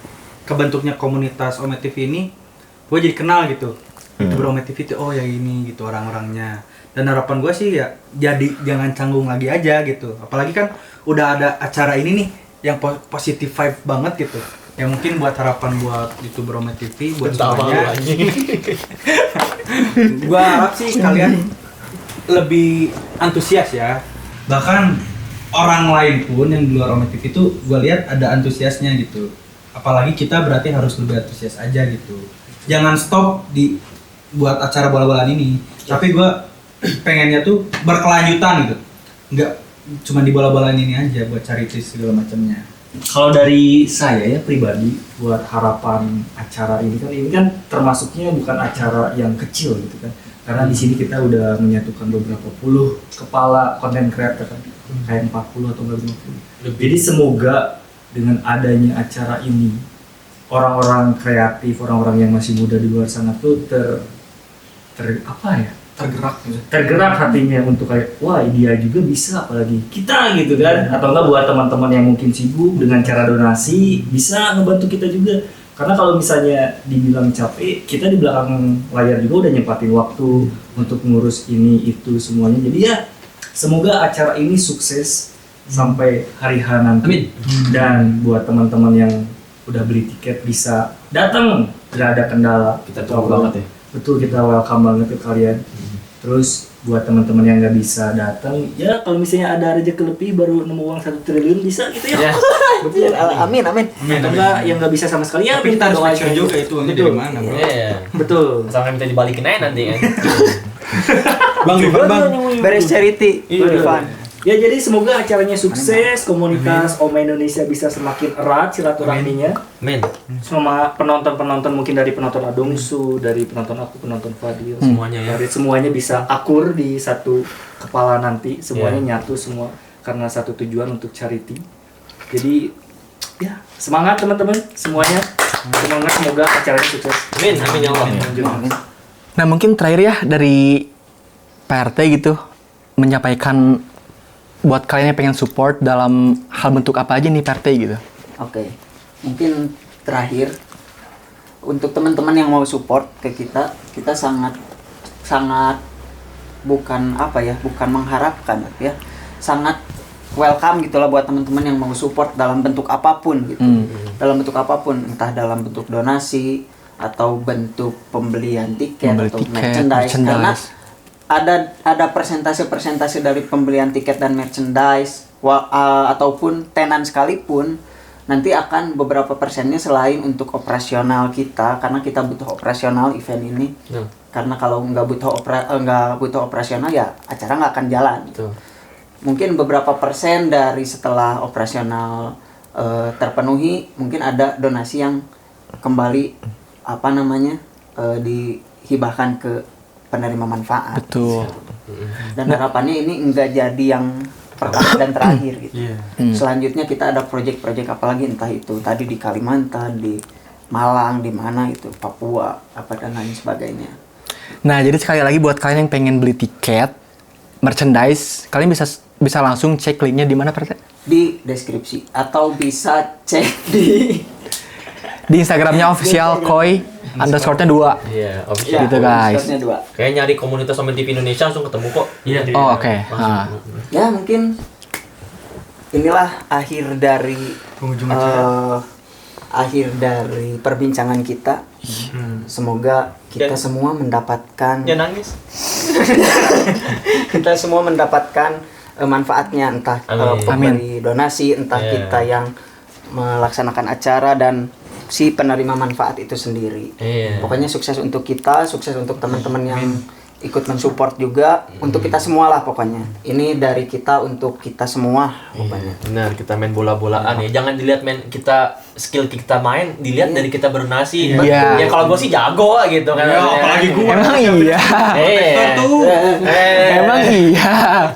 kebentuknya komunitas Ome TV ini, gue jadi kenal gitu. YouTuber Ome TV itu yang ini gitu orang-orangnya. Dan harapan gue sih ya jadi jangan canggung lagi aja gitu. Apalagi kan udah ada acara ini nih yang positive vibe banget gitu. Ya mungkin buat harapan buat YouTuber Ome TV, buat semuanya. Gue harap sih kalian lebih antusias ya. Bahkan orang lain pun yang di luar Ome TV itu gue lihat ada antusiasnya gitu. Apalagi kita berarti harus lebih antusias aja gitu. Jangan stop di buat acara bola-bolaan ini. Tapi gue pengennya tuh berkelanjutan gitu. Nggak cuma di bola-bolaan ini aja buat charity segala macamnya.
Kalau dari saya ya pribadi buat harapan acara ini kan termasuknya bukan acara yang kecil gitu kan. Karena di sini kita udah menyatukan beberapa puluh kepala konten creator kan. Kayak 40 atau 50. Jadi semoga dengan adanya acara ini orang-orang kreatif, orang-orang yang masih muda di luar sana tuh tergerak hatinya untuk kayak wah dia juga bisa, apalagi kita gitu kan, atau enggak buat teman-teman yang mungkin sibuk dengan cara donasi bisa ngebantu kita juga. Karena kalau misalnya dibilang capek, kita di belakang layar juga udah nyempatin waktu untuk ngurus ini itu semuanya. Jadi ya semoga acara ini sukses sampai hari H nanti.
Amin.
Dan buat teman-teman yang udah beli tiket bisa datang, tidak ada kendala.
Kita tunggu banget ya.
Betul, kita welcome banget ke kalian. Terus buat teman-teman yang nggak bisa datang, ya kalau misalnya ada rezeki lebih baru nemu uang 1 triliun bisa gitu ya.
Betul. Amin.
Atau enggak yang nggak bisa sama sekali ya
Tapi kita harus
doa
make sure
aja.
juga itu uangnya dari mana, bro.
Iya.
Betul.
Sampai minta dibalikin aja nanti kan.
Bang, Bang.
Beres charity, Rifan.
Ya jadi semoga acaranya sukses, komunitas Ome Indonesia bisa semakin erat silaturahminya.
Amin.
Sama penonton-penonton mungkin dari penonton Adongsu, dari penonton aku, penonton Fadil,
Semuanya ya.
dari semuanya bisa akur di satu kepala nanti, semuanya nyatu semua karena satu tujuan untuk charity. Jadi ya semangat teman-teman semuanya, semangat, semoga acaranya sukses.
Amin ya Allah.
Nah mungkin terakhir ya dari PRT gitu menyampaikan buat kalian yang pengen support dalam hal bentuk apa aja nih PRT gitu.
Oke. Mungkin terakhir untuk teman-teman yang mau support ke kita sangat bukan mengharapkan ya, sangat welcome gitulah buat teman-teman yang mau support dalam bentuk apapun gitu. Dalam bentuk apapun, entah dalam bentuk donasi atau bentuk pembelian tiket atau merchandise. Karena ada persentase dari pembelian tiket dan merchandise ataupun tenan sekalipun nanti akan beberapa persennya selain untuk operasional kita, karena kita butuh operasional event ini. Karena kalau nggak butuh operasional ya acara nggak akan jalan. Mungkin beberapa persen dari setelah operasional terpenuhi, mungkin ada donasi yang kembali dihibahkan ke penerima manfaat.
Betul.
Dan harapannya ini enggak jadi yang pertama dan terakhir gitu. Selanjutnya kita ada proyek-proyek apalagi, entah itu tadi di Kalimantan, di Malang, di mana itu, Papua, apa dan lain sebagainya.
Nah, jadi sekali lagi buat kalian yang pengen beli tiket, merchandise, kalian bisa langsung cek linknya di mana, Pak?
Di deskripsi atau bisa cek di
Instagramnya official koi _nya 2.
Iya, official.
Gitu guys.
Kayak nyari komunitas Omen TV Indonesia langsung ketemu kok. Iya.
Oh, oke.
Ya, mungkin inilah akhir dari perbincangan kita. Semoga kita semua mendapatkan
nangis.
kita semua mendapatkan manfaatnya, entah pemberi donasi, entah kita yang melaksanakan acara dan si penerima manfaat itu sendiri. Pokoknya sukses untuk kita, sukses untuk teman-teman yang ikut mensupport juga, untuk kita semua lah pokoknya. Ini dari kita untuk kita semua pokoknya.
Benar, kita main bola-bolaan ya. Jangan dilihat skill kita main, dilihat dari kita berdonasi. Ya kalau gue sih jago gitu kan.
Apalagi gue.
Emang iya.